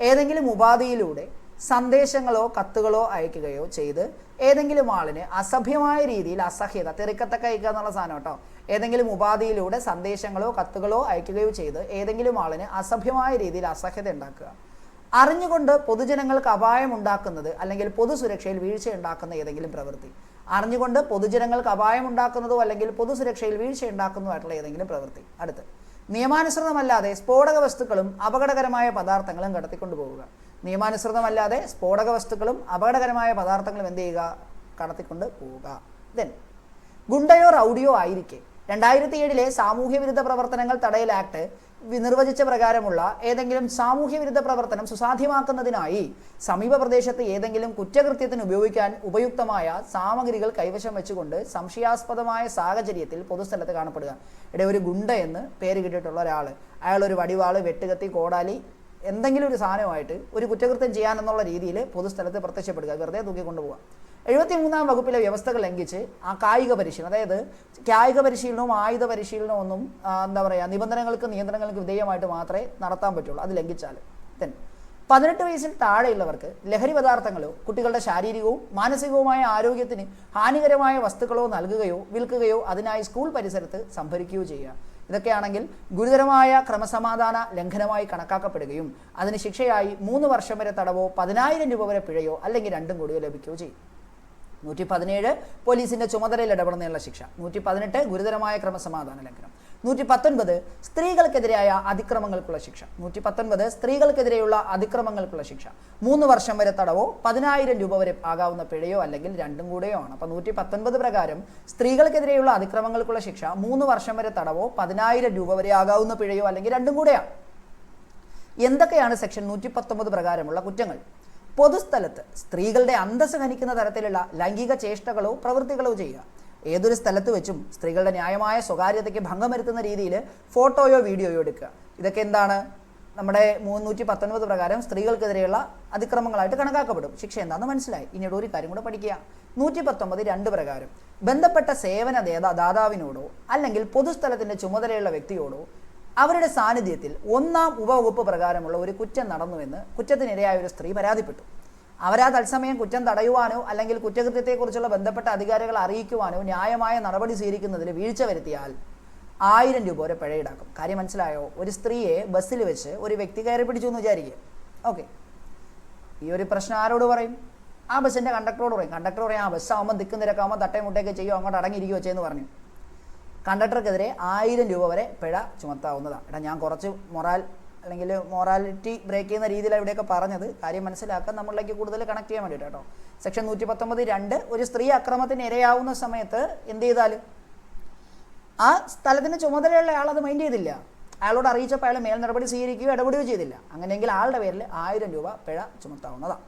ഏതെങ്കിലും ഉപാധിയിലൂടെ സന്ദേശങ്ങളോ കത്തുകളോ അയക്കുകയോ ചെയ്ത് ഏതെങ്കിലും ആളിന് അസഭ്യമായ രീതിയിൽ അസഹ്യത, തെറിക്കത്തൊക്കെ അയക്കുക എന്നുള്ള സാധനം കേട്ടോ. ഏതെങ്കിലും ഉപാധിയിലൂടെ സന്ദേശങ്ങളോ കത്തുകളോ അയക്കുകയോ ചെയ്ത് ഏതെങ്കിലും ആളിന് അസഭ്യമായ രീതിയിൽ അസഹ്യത ഉണ്ടാക്കുക. അറിഞ്ഞുകൊണ്ട് പൊതുജനങ്ങൾക്ക് അപായം ഉണ്ടാക്കുന്നത് അല്ലെങ്കിൽ പൊതുസുരക്ഷയിൽ വീഴ്ച ഉണ്ടാക്കുന്ന ഏതെങ്കിലും പ്രവൃത്തി. അറിഞ്ഞുകൊണ്ട് പൊതുജനങ്ങൾക്ക് അപായം ഉണ്ടാക്കുന്നതോ അല്ലെങ്കിൽ പൊതുസുരക്ഷയിൽ വീഴ്ച ഉണ്ടാക്കുന്നതുമായിട്ടുള്ള ഏതെങ്കിലും പ്രവൃത്തി. അടുത്ത്, നിയമാനുസൃതമല്ലാതെ സ്ഫോടക വസ്തുക്കളും അപകടകരമായ പദാർത്ഥങ്ങളും കടത്തിക്കൊണ്ടുപോവുക. നിയമാനുസൃതമല്ലാതെ സ്ഫോടക വസ്തുക്കളും അപകടകരമായ പദാർത്ഥങ്ങളും എന്ത് ചെയ്യുക, കടത്തിക്കൊണ്ട് പോവുക. ദെൻ ഗുണ്ടയോ റൗഡിയോ ആയിരിക്കെ 2007 സാമൂഹ്യ വിരുദ്ധ പ്രവർത്തനങ്ങൾ തടയൽ ആക്ട് നിർവചിച്ച പ്രകാരമുള്ള ഏതെങ്കിലും സാമൂഹ്യ വിരുദ്ധ പ്രവർത്തനം സുസാധ്യമാക്കുന്നതിനായി സമീപ പ്രദേശത്ത് ഏതെങ്കിലും കുറ്റകൃത്യത്തിന് ഉപയോഗിക്കാൻ ഉപയുക്തമായ സാമഗ്രികൾ കൈവശം വെച്ചുകൊണ്ട് സംശയാസ്പദമായ സാഹചര്യത്തിൽ പൊതുസ്ഥലത്ത് കാണപ്പെടുക. ഒരു ഗുണ്ട എന്ന് പേര് കിട്ടിയിട്ടുള്ള ഒരാൾ, അയാളൊരു വടിവാള്, വെട്ടുകത്തി, കോടാലി, എന്തെങ്കിലും ഒരു സാധനമായിട്ട് ഒരു കുറ്റകൃത്യം ചെയ്യാനെന്നുള്ള രീതിയിൽ പൊതുസ്ഥലത്ത് പ്രത്യക്ഷപ്പെടുക, വെറുതെ തൂക്കിക്കൊണ്ടുപോവുക. 73-ാം വകുപ്പിലെ വ്യവസ്ഥകൾ ലംഘിച്ച് ആ കായിക പരിശീലനം, അതായത് കായിക പരിശീലനവും ആയുധ പരിശീലനവും ഒന്നും എന്താ പറയുക, നിയന്ത്രണങ്ങൾക്ക് വിധേയമായിട്ട് മാത്രമേ നടത്താൻ പറ്റുള്ളൂ. അത് ലംഘിച്ചാൽ. ദെൻ 18 വയസ്സിൽ താഴെയുള്ളവർക്ക് ലഹരി പദാർത്ഥങ്ങളോ കുട്ടികളുടെ ശാരീരികവും മാനസികവുമായ ആരോഗ്യത്തിന് ഹാനികരമായ വസ്തുക്കളോ നൽകുകയോ വിൽക്കുകയോ അതിനായി സ്കൂൾ പരിസരത്ത് സംഭരിക്കുകയോ ചെയ്യുക. ഇതൊക്കെയാണെങ്കിൽ ഗുരുതരമായ ക്രമസമാധാന ലംഘനമായി കണക്കാക്കപ്പെടുകയും അതിന് ശിക്ഷയായി 3 വർഷം വരെ തടവോ 10,000 രൂപ വരെ പിഴയോ അല്ലെങ്കിൽ 2 കൂടിയോ ലഭിക്കുകയോ ചെയ്യും. 117 പോലീസിന്റെ ചുമതലയിൽ ഇടപെടുന്നതിനുള്ള ശിക്ഷ. 118 ഗുരുതരമായ ക്രമസമാധാന ലംഘനം. 119 സ്ത്രീകൾക്കെതിരായ അതിക്രമങ്ങൾക്കുള്ള ശിക്ഷ. 119 സ്ത്രീകൾക്കെതിരെയുള്ള അതിക്രമങ്ങൾക്കുള്ള ശിക്ഷ 3 വർഷം വരെ തടവോ 10,000 രൂപ വരെ ആകാവുന്ന പിഴയോ അല്ലെങ്കിൽ 2 കൂടെയോ ആണ്. അപ്പോൾ 119 പ്രകാരം സ്ത്രീകൾക്കെതിരെയുള്ള അതിക്രമങ്ങൾക്കുള്ള ശിക്ഷ 3 വർഷം വരെ തടവോ 10,000 രൂപ വരെ ആകാവുന്ന പിഴയോ അല്ലെങ്കിൽ 2 കൂടെയാണ്. എന്തൊക്കെയാണ് സെക്ഷൻ 119 പ്രകാരമുള്ള കുറ്റങ്ങൾ? പൊതുസ്ഥലത്ത് സ്ത്രീകളുടെ അന്തസ്സ് ഹനിക്കുന്ന തരത്തിലുള്ള ലൈംഗിക ചേഷ്ടകളോ പ്രവൃത്തികളോ ചെയ്യുക. ഏതൊരു സ്ഥലത്ത് വെച്ചും സ്ത്രീകളുടെ ന്യായമായ സ്വകാര്യതയ്ക്ക് ഭംഗം വരുത്തുന്ന രീതിയിൽ ഫോട്ടോയോ വീഡിയോയോ എടുക്കുക. ഇതൊക്കെ എന്താണ്, നമ്മുടെ 319 പ്രകാരം സ്ത്രീകൾക്കെതിരെയുള്ള അതിക്രമങ്ങളായിട്ട് കണക്കാക്കപ്പെടും. ശിക്ഷ എന്താണെന്ന് മനസ്സിലായി. ഇനിയുടെ ഒരു കാര്യം കൂടെ പഠിക്കുക. 119(2) പ്രകാരം ബന്ധപ്പെട്ട സേവന ദാതാവിനോടോ അല്ലെങ്കിൽ പൊതുസ്ഥലത്തിൻ്റെ ചുമതലയുള്ള വ്യക്തിയോടോ അവരുടെ സാന്നിധ്യത്തിൽ 1-ാം ഉപവകുപ്പ് പ്രകാരമുള്ള ഒരു കുറ്റം നടന്നുവെന്ന് കുറ്റത്തിനിരയായ ഒരു സ്ത്രീ പരാതിപ്പെട്ടു. അവരാ തത്സമയം കുറ്റം തടയുവാനോ അല്ലെങ്കിൽ കുറ്റകൃത്യത്തെക്കുറിച്ചുള്ള ബന്ധപ്പെട്ട അധികാരികളെ അറിയിക്കുവാനോ ന്യായമായ നടപടി സ്വീകരിക്കുന്നതിൽ വീഴ്ച വരുത്തിയാൽ 1000 രൂപ വരെ പിഴ ഈടാക്കും. കാര്യം മനസ്സിലായോ? ഒരു സ്ത്രീയെ ബസ്സിൽ വെച്ച് ഒരു വ്യക്തി കയറി പിടിച്ചു എന്ന് വിചാരിക്കുക. ഓക്കെ, ഈ ഒരു പ്രശ്നം ആരോട് പറയും? ആ ബസ്സിൻ്റെ കണ്ടക്ടറോട് പറയും. കണ്ടക്ടർ പറയും, ആ ബസ്സാകുമ്പോൾ ദിക്കും തിരക്കാകുമ്പോൾ തട്ടയും മുട്ടയൊക്കെ ചെയ്യും, അങ്ങോട്ട് അടങ്ങിയിരിക്കുക വെച്ചെന്ന് പറഞ്ഞു. കണ്ടക്ടർക്കെതിരെ 1000 രൂപ വരെ പിഴ ചുമത്താവുന്നതാണ്. എടാ, ഞാൻ കുറച്ച് അല്ലെങ്കിൽ മൊറാലിറ്റി ബ്രേക്ക് ചെയ്യുന്ന രീതിയിലാണ് ഇവിടെയൊക്കെ പറഞ്ഞത്. കാര്യം മനസ്സിലാക്കാൻ നമ്മളിലേക്ക് കൂടുതൽ കണക്ട് ചെയ്യാൻ വേണ്ടിയിട്ട് കേട്ടോ. സെക്ഷൻ 119(2) ഒരു സ്ത്രീ അക്രമത്തിന് ഇരയാവുന്ന സമയത്ത് എന്ത് ചെയ്താലും ആ സ്ഥലത്തിന് ചുമതലയുള്ള ആൾ അത് മൈൻഡ് ചെയ്തില്ല, അയാളോട് അറിയിച്ചപ്പോൾ അയാൾ മേൽ നടപടി സ്വീകരിക്കുകയോ ഇടപെടുകയോ ചെയ്തില്ല, അങ്ങനെയെങ്കിൽ ആളുടെ പേരിൽ 1000 രൂപ പിഴ ചുമത്താവുന്നതാണ്.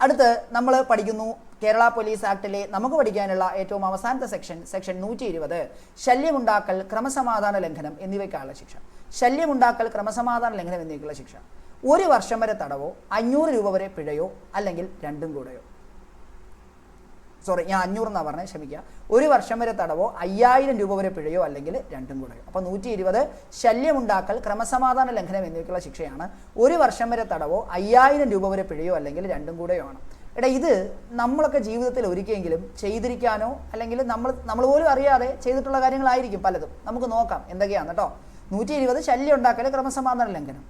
അടുത്ത് നമ്മൾ പഠിക്കുന്നു കേരള പോലീസ് ആക്ടിലെ നമുക്ക് പഠിക്കാനുള്ള ഏറ്റവും അവസാനത്തെ സെക്ഷൻ 120 ശല്യമുണ്ടാക്കൽ, ക്രമസമാധാന ലംഘനം എന്നിവയ്ക്കായുള്ള ശിക്ഷ. ശല്യമുണ്ടാക്കൽ, ക്രമസമാധാന ലംഘനം എന്നിവയ്ക്കുള്ള ശിക്ഷ 1 വർഷം വരെ തടവോ 500 രൂപ വരെ പിഴയോ അല്ലെങ്കിൽ രണ്ടും കൂടെയോ. ഞാൻ 500 എന്നാണ് പറഞ്ഞത്, ക്ഷമിക്കുക. 1 വർഷം വരെ തടവോ 5000 രൂപ വരെ പിഴയോ അല്ലെങ്കിൽ രണ്ടും കൂടെയോ. അപ്പോൾ 120 ശല്യമുണ്ടാക്കൽ, ക്രമസമാധാന ലംഘനം എന്നിവയ്ക്കുള്ള ശിക്ഷയാണ്. 1 വർഷം വരെ തടവോ 5000 രൂപ വരെ പിഴയോ അല്ലെങ്കിൽ രണ്ടും കൂടെയോ ആണ്. എടാ, ഇത് നമ്മളൊക്കെ ജീവിതത്തിൽ ഒരിക്കലെങ്കിലും ചെയ്തിരിക്കാനോ അല്ലെങ്കിൽ നമ്മൾ പോലും അറിയാതെ ചെയ്തിട്ടുള്ള കാര്യങ്ങളായിരിക്കും പലതും. നമുക്ക് നോക്കാം എന്തൊക്കെയാണ് കേട്ടോ. 120 ശല്യം ഉണ്ടാക്കൽ, ക്രമസമാധാന ലംഘനം.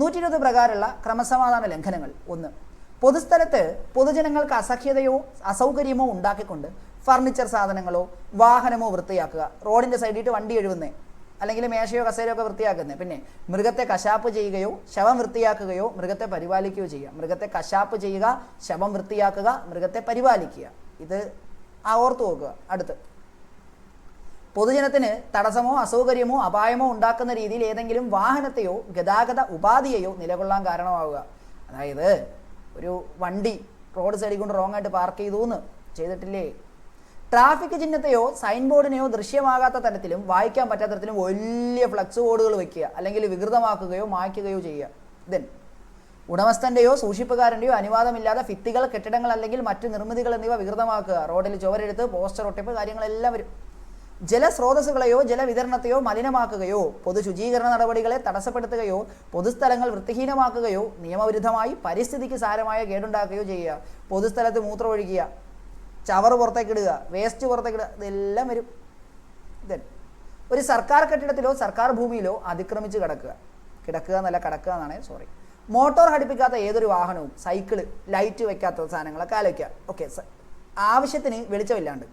120 പ്രകാരമുള്ള ക്രമസമാധാന ലംഘനങ്ങൾ: 1. പൊതുസ്ഥലത്ത് പൊതുജനങ്ങൾക്ക് അസൗകര്യമോ ഉണ്ടാക്കിക്കൊണ്ട് ഫർണിച്ചർ സാധനങ്ങളോ വാഹനമോ വൃത്തിയാക്കുക. റോഡിൻ്റെ സൈഡിട്ട് വണ്ടി എഴുതുന്നേ, അല്ലെങ്കിൽ മേശയോ കസേരയോ ഒക്കെ വൃത്തിയാക്കുന്നത്. പിന്നെ മൃഗത്തെ കശാപ്പ് ചെയ്യുകയോ ശവം വൃത്തിയാക്കുകയോ മൃഗത്തെ പരിപാലിക്കുകയോ ചെയ്യുക. മൃഗത്തെ കശാപ്പ് ചെയ്യുക, ശവം വൃത്തിയാക്കുക, മൃഗത്തെ പരിപാലിക്കുക. ഇത് ഓർത്തു നോക്കുക. അടുത്ത്, പൊതുജനത്തിന് തടസ്സമോ അസൗകര്യമോ അപായമോ ഉണ്ടാക്കുന്ന രീതിയിൽ ഏതെങ്കിലും വാഹനത്തെയോ ഗതാഗത ഉപാധിയെയോ നിലകൊള്ളാൻ കാരണമാവുക. അതായത് ഒരു വണ്ടി റോഡ് സൈഡിൽ കൊണ്ട് റോങ് ആയിട്ട് പാർക്ക് ചെയ്തു എന്ന് ചെയ്തിട്ടില്ലേ? ട്രാഫിക് ചിഹ്നത്തെയോ സൈൻ ബോർഡിനെയോ ദൃശ്യമാകാത്ത തരത്തിലും വായിക്കാൻ പറ്റാത്ത തരത്തിലും വലിയ ഫ്ലക്സ് ബോർഡുകൾ വയ്ക്കുക, അല്ലെങ്കിൽ വികൃതമാക്കുകയോ മായ്ക്കുകയോ ചെയ്യുക. ദെൻ, ഉടമസ്ഥൻ്റെയോ സൂക്ഷിപ്പുകാരൻ്റെയോ അനുവാദമില്ലാതെ ഭിത്തികൾ, കെട്ടിടങ്ങൾ അല്ലെങ്കിൽ മറ്റ് നിർമ്മിതികൾ എന്നിവ വികൃതമാക്കുക. റോഡിൽ ചുവരെഴുത്ത്, പോസ്റ്റർ ഒട്ടിപ്പ് കാര്യങ്ങളെല്ലാം വരും. ജലസ്രോതസ്സുകളെയോ ജലവിതരണത്തെയോ മലിനമാക്കുകയോ പൊതു ശുചീകരണ നടപടികളെ തടസ്സപ്പെടുത്തുകയോ പൊതുസ്ഥലങ്ങൾ വൃത്തിഹീനമാക്കുകയോ നിയമവിരുദ്ധമായി പരിസ്ഥിതിക്ക് സാരമായ കേടുണ്ടാക്കുകയോ ചെയ്യുക. പൊതുസ്ഥലത്ത് മൂത്രമൊഴിക്കുക, ചവറ് പുറത്തേക്കിടുക, വേസ്റ്റ് പുറത്തേക്കിടുക, ഇതെല്ലാം വരും. ദെൻ, ഒരു സർക്കാർ കെട്ടിടത്തിലോ സർക്കാർ ഭൂമിയിലോ അതിക്രമിച്ച് കിടക്കുക എന്നല്ല, കടക്കുക എന്നാണ്, സോറി. മോട്ടോർ ഘടിപ്പിക്കാത്ത ഏതൊരു വാഹനവും, സൈക്കിള്, ലൈറ്റ് വയ്ക്കാത്ത സാധനങ്ങളൊക്കെ ആലോചിക്കുക. ഓക്കെ, ആവശ്യത്തിന് വെളിച്ചമില്ലാണ്ട്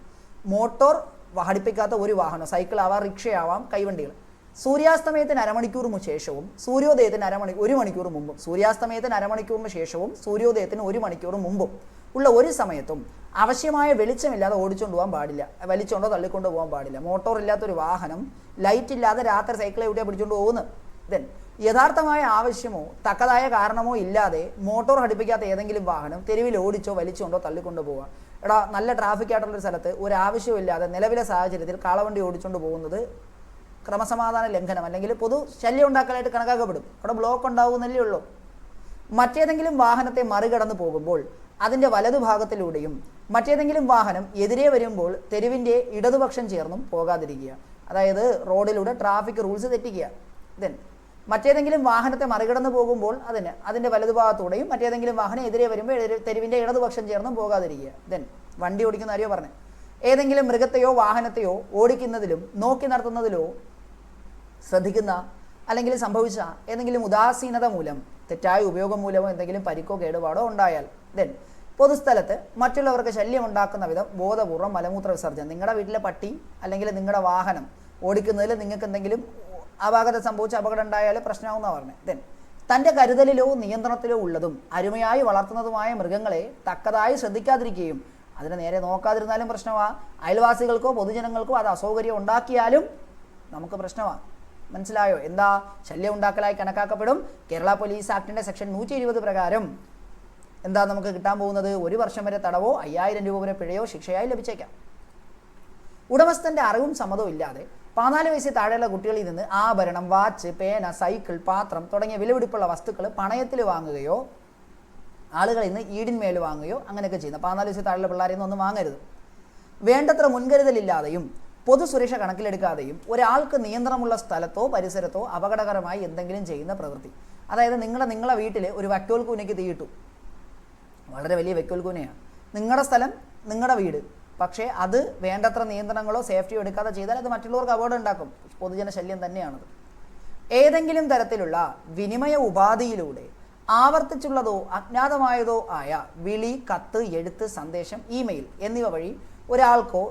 മോട്ടോർ ഘടിപ്പിക്കാത്ത ഒരു വാഹനം, സൈക്കിൾ ആവാം, റിക്ഷയാവാം, കൈവണ്ടികൾ, സൂര്യാസ്തമയത്തിന് അരമണിക്കൂറിന് ശേഷവും സൂര്യോദയത്തിന് 1 മണിക്കൂർ മുമ്പും, സൂര്യാസ്തമയത്തിന് അരമണിക്കൂറിന് ശേഷവും സൂര്യോദയത്തിന് 1 മണിക്കൂർ മുമ്പും ഉള്ള ഒരു സമയത്തും ആവശ്യമായ വെളിച്ചമില്ലാതെ ഓടിച്ചുകൊണ്ട് പോകാൻ പാടില്ല, വലിച്ചുകൊണ്ടോ തള്ളിക്കൊണ്ടോ പോകാൻ പാടില്ല. മോട്ടോർ ഇല്ലാത്തൊരു വാഹനം ലൈറ്റ് ഇല്ലാതെ രാത്രി സൈക്കിളെ എവിടെയാണ് പിടിച്ചുകൊണ്ട് പോകുന്നത്? ദെൻ, യഥാർത്ഥമായ ആവശ്യമോ തക്കതായ കാരണമോ ഇല്ലാതെ മോട്ടോർ ഘടിപ്പിക്കാത്ത ഏതെങ്കിലും വാഹനം തെരുവിൽ ഓടിച്ചോ വലിച്ചുകൊണ്ടോ തള്ളിക്കൊണ്ടു പോവുക. എടാ, നല്ല ട്രാഫിക് ആയിട്ടുള്ളൊരു സ്ഥലത്ത് ഒരാവശ്യമില്ലാതെ നിലവിലെ സാഹചര്യത്തിൽ കാളവണ്ടി ഓടിച്ചുകൊണ്ട് പോകുന്നത് ക്രമസമാധാന ലംഘനം അല്ലെങ്കിൽ പൊതു ശല്യം ഉണ്ടാക്കലായിട്ട് കണക്കാക്കപ്പെടും. അവിടെ ബ്ലോക്ക് ഉണ്ടാകുന്നല്ലേ ഉള്ളൂ. മറ്റേതെങ്കിലും വാഹനത്തെ മറികടന്ന് പോകുമ്പോൾ അതിൻ്റെ വലതുഭാഗത്തിലൂടെയും മറ്റേതെങ്കിലും വാഹനം എതിരെ വരുമ്പോൾ തെരുവിൻ്റെ ഇടതുപക്ഷം ചേർന്നും പോകാതിരിക്കുക. അതായത് റോഡിലൂടെ ട്രാഫിക് റൂൾസ് തെറ്റിക്കുക. ദെൻ, മറ്റേതെങ്കിലും വാഹനത്തെ മറികടന്ന് പോകുമ്പോൾ അതിൻ്റെ വലതുഭാഗത്തൂടെയും മറ്റേതെങ്കിലും വാഹനം എതിരെ വരുമ്പോൾ തെരുവിൻ്റെ ഇടതുപക്ഷം ചേർന്നും പോകാതിരിക്കുക. ദെൻ, വണ്ടി ഓടിക്കുന്ന കാര്യമോ പറഞ്ഞത്, ഏതെങ്കിലും മൃഗത്തെയോ വാഹനത്തെയോ ഓടിക്കുന്നതിലും നോക്കി നടത്തുന്നതിലോ ശ്രദ്ധിക്കുന്ന അല്ലെങ്കിൽ സംഭവിച്ച ഏതെങ്കിലും ഉദാസീനത മൂലം, തെറ്റായ ഉപയോഗം മൂലമോ എന്തെങ്കിലും പരിക്കോ കേടുപാടോ ഉണ്ടായാൽ. ദെൻ, പൊതുസ്ഥലത്ത് മറ്റുള്ളവർക്ക് ശല്യം ഉണ്ടാക്കുന്ന വിധം ബോധപൂർവ്വം മലമൂത്ര വിസർജനം. നിങ്ങളുടെ വീട്ടിലെ പട്ടി അല്ലെങ്കിൽ നിങ്ങളുടെ വാഹനം ഓടിക്കുന്നതിൽ നിങ്ങൾക്ക് എന്തെങ്കിലും അപാകത സംഭവിച്ച അപകടം ഉണ്ടായാൽ പ്രശ്നമാകുന്ന പറഞ്ഞത്. ദെൻ, തൻ്റെ കരുതലിലോ നിയന്ത്രണത്തിലോ ഉള്ളതും അരുമയായി വളർത്തുന്നതുമായ മൃഗങ്ങളെ തക്കതായി ശ്രദ്ധിക്കാതിരിക്കുകയും അതിനെ നേരെ നോക്കാതിരുന്നാലും പ്രശ്നമാണ്. അയൽവാസികൾക്കോ പൊതുജനങ്ങൾക്കോ അത് അസൗകര്യം ഉണ്ടാക്കിയാലും നമുക്ക് പ്രശ്നമാണ്. മനസ്സിലായോ? എന്താ ശല്യം ഉണ്ടാക്കലായി കണക്കാക്കപ്പെടും? കേരള പോലീസ് ആക്ടിൻ്റെ സെക്ഷൻ 120 പ്രകാരം എന്താ നമുക്ക് കിട്ടാൻ പോകുന്നത്? 1 വർഷം വരെ തടവോ 5000 രൂപ വരെ പിഴയോ ശിക്ഷയായി ലഭിച്ചേക്കാം. ഉടമസ്ഥൻ്റെ അറിവും സമ്മതവും ഇല്ലാതെ 14 വയസ്സിൽ താഴെയുള്ള കുട്ടികളിൽ നിന്ന് ആഭരണം, വാച്ച്, പേന, സൈക്കിൾ, പാത്രം തുടങ്ങിയ വിലപിടിപ്പുള്ള വസ്തുക്കൾ പണയത്തിൽ വാങ്ങുകയോ ആളുകളിൽ നിന്ന് ഈടിന്മേൽ വാങ്ങുകയോ അങ്ങനെയൊക്കെ ചെയ്യുന്നത്. 14 വയസ്സിൽ താഴെയുള്ള പിള്ളേരിൽ നിന്ന് ഒന്നും വാങ്ങരുത്. വേണ്ടത്ര മുൻകരുതലില്ലാതെയും പൊതുസുരക്ഷ കണക്കിലെടുക്കാതെയും ഒരാൾക്ക് നിയന്ത്രണമുള്ള സ്ഥലത്തോ പരിസരത്തോ അപകടകരമായി എന്തെങ്കിലും ചെയ്യുന്ന പ്രവൃത്തി. അതായത് നിങ്ങളെ വീട്ടിൽ ഒരു വക്ടോൽ കൂനയ്ക്ക് തീയിട്ടു, വളരെ വലിയ വെക്കുൽക്കൂനയാണ്. നിങ്ങളുടെ സ്ഥലം, നിങ്ങളുടെ വീട്, പക്ഷേ അത് വേണ്ടത്ര നിയന്ത്രണങ്ങളോ സേഫ്റ്റിയോ എടുക്കാതെ ചെയ്താൽ അത് മറ്റുള്ളവർക്ക് അപകടം ഉണ്ടാക്കും. പൊതുജന ശല്യം തന്നെയാണത്. ഏതെങ്കിലും തരത്തിലുള്ള വിനിമയ ഉപാധിയിലൂടെ ആവർത്തിച്ചുള്ളതോ അജ്ഞാതമായതോ ആയ വിളി, കത്ത്, എഴുത്ത്, സന്ദേശം, ഇമെയിൽ എന്നിവ വഴി ഒരാൾക്കോ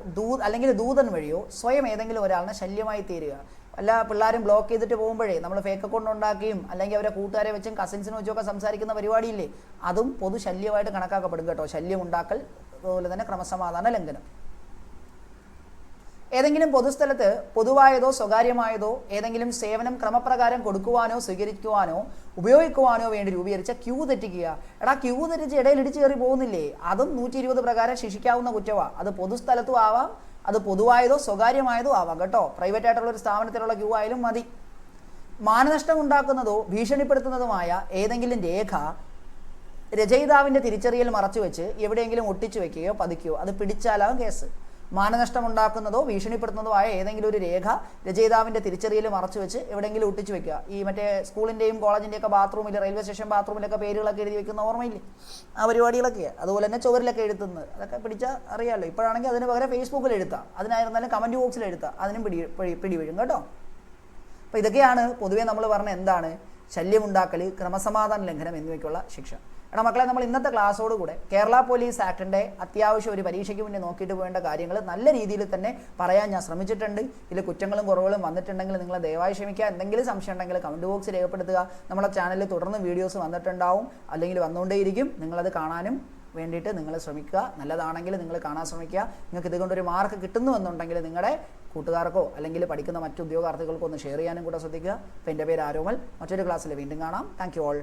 അല്ലെങ്കിൽ ദൂതൻ വഴിയോ സ്വയം ഏതെങ്കിലും ഒരാളിനെ ശല്യമായി തീരുക. അല്ല, പിള്ളേരും ബ്ലോക്ക് ചെയ്തിട്ട് പോകുമ്പോഴേ നമ്മൾ ഫേക്ക് അക്കൗണ്ട് ഉണ്ടാക്കിയും അല്ലെങ്കിൽ അവരെ കൂട്ടുകാരെ വെച്ചും കസിൻസിനെ വെച്ചും ഒക്കെ സംസാരിക്കുന്ന പരിപാടിയില്ലേ, അതും പൊതു ശല്യമായിട്ട് കണക്കാക്കപ്പെടും കേട്ടോ. ശല്യം ഉണ്ടാക്കൽ, അതുപോലെ തന്നെ ക്രമസമാധാന ലംഘനം. ഏതെങ്കിലും പൊതുസ്ഥലത്ത് പൊതുവായതോ സ്വകാര്യമായതോ ഏതെങ്കിലും സേവനം ക്രമപ്രകാരം കൊടുക്കുവാനോ സ്വീകരിക്കുവാനോ ഉപയോഗിക്കുവാനോ വേണ്ടി രൂപീകരിച്ച ക്യൂ തെറ്റിക്കുക. ക്യൂ തെറ്റിച്ച് ഇടയിൽ ഇടിച്ചു കയറി പോകുന്നില്ലേ, അതും 120 പ്രകാരം ശിക്ഷിക്കാവുന്ന കുറ്റമാണ്. അത് പൊതുസ്ഥലത്തും ആവാം, അത് പൊതുവായതോ സ്വകാര്യമായതോ ആവാം കേട്ടോ. പ്രൈവറ്റ് ആയിട്ടുള്ള ഒരു സ്ഥാപനത്തിലുള്ള ക്യൂ ആയാലും മതി. മാനനഷ്ടം ഉണ്ടാക്കുന്നതോ ഭീഷണിപ്പെടുത്തുന്നതുമായ ഏതെങ്കിലും രേഖ രചയിതാവിൻ്റെ തിരിച്ചറിയൽ മറച്ചു വെച്ച് എവിടെയെങ്കിലും ഒട്ടിച്ചു വെക്കുകയോ പതിക്കുകയോ അത് പിടിച്ചാലാവും കേസ്. മാനനഷ്ടമുണ്ടാക്കുന്നതോ ഭീഷണിപ്പെടുത്തുന്നതോ ആയ ഏതെങ്കിലും ഒരു രേഖ രചയിതാവിൻ്റെ തിരിച്ചറിയൽ മറച്ചു വെച്ച് എവിടെയെങ്കിലും ഒട്ടിച്ചു വെക്കുക. ഈ മറ്റേ സ്കൂളിൻ്റെയും കോളേജിൻ്റെയൊക്കെ ബാത്റൂമിൽ, റെയിൽവേ സ്റ്റേഷൻ ബാത്റൂമിലൊക്കെ പേരുകളൊക്കെ എഴുതി വെക്കുന്ന ഓർമ്മയില്ലേ, ആ പരിപാടികളൊക്കെ. അതുപോലെ തന്നെ ചുവരിലൊക്കെ എഴുതുന്നത്, അതൊക്കെ പിടിച്ചാൽ അറിയാമല്ലോ. ഇപ്പോഴാണെങ്കിൽ അതിന് പകരം ഫേസ്ബുക്കിൽ എഴുത്താം, അതിനായിരുന്നാലും കമൻറ്റ് ബോക്സിൽ എഴുത്താം, അതിനും പിടിവീഴും കേട്ടോ. അപ്പോൾ ഇതൊക്കെയാണ് പൊതുവേ നമ്മൾ പറഞ്ഞ എന്താണ് ശല്യമുണ്ടാക്കൽ, ക്രമസമാധാന ലംഘനം എന്നിവയ്ക്കുള്ള ശിക്ഷ. മക്കളെ, നമ്മൾ ഇന്നത്തെ ക്ലാസ്സോടുകൂടെ കേരള പോലീസ് ആക്ടിൻ്റെ അത്യാവശ്യം ഒരു പരീക്ഷയ്ക്ക് മുന്നേ നോക്കിയിട്ട് പോകേണ്ട കാര്യങ്ങൾ നല്ല രീതിയിൽ തന്നെ പറയാൻ ഞാൻ ശ്രമിച്ചിട്ടുണ്ട്. ഇതിൽ കുറ്റങ്ങളും കുറവുകളും വന്നിട്ടുണ്ടെങ്കിൽ നിങ്ങൾ ദയവായി ക്ഷമിക്കുക. എന്തെങ്കിലും സംശയം ഉണ്ടെങ്കിൽ കമൻറ്റ് ബോക്സിൽ രേഖപ്പെടുത്തുക. നമ്മുടെ ചാനലിൽ തുടർന്ന് വീഡിയോസ് വന്നിട്ടുണ്ടാവും, അല്ലെങ്കിൽ വന്നുകൊണ്ടേയിരിക്കും. നിങ്ങളത് കാണാനും വേണ്ടിയിട്ട് നിങ്ങൾ ശ്രമിക്കുക. നല്ലതാണെങ്കിൽ നിങ്ങൾ കാണാൻ ശ്രമിക്കുക. നിങ്ങൾക്ക് ഇതുകൊണ്ടൊരു മാർക്ക് കിട്ടുന്നുവെന്നുണ്ടെങ്കിൽ നിങ്ങളുടെ കൂട്ടുകാർക്കോ അല്ലെങ്കിൽ പഠിക്കുന്ന മറ്റു ഉദ്യോഗാർത്ഥികൾക്കോ ഒന്ന് ഷെയർ ചെയ്യാനും കൂടെ ശ്രദ്ധിക്കുക. അപ്പോൾ എൻ്റെ പേര് ആരോമൽ. മറ്റൊരു ക്ലാസ്സിൽ വീണ്ടും കാണാം. Thank you all.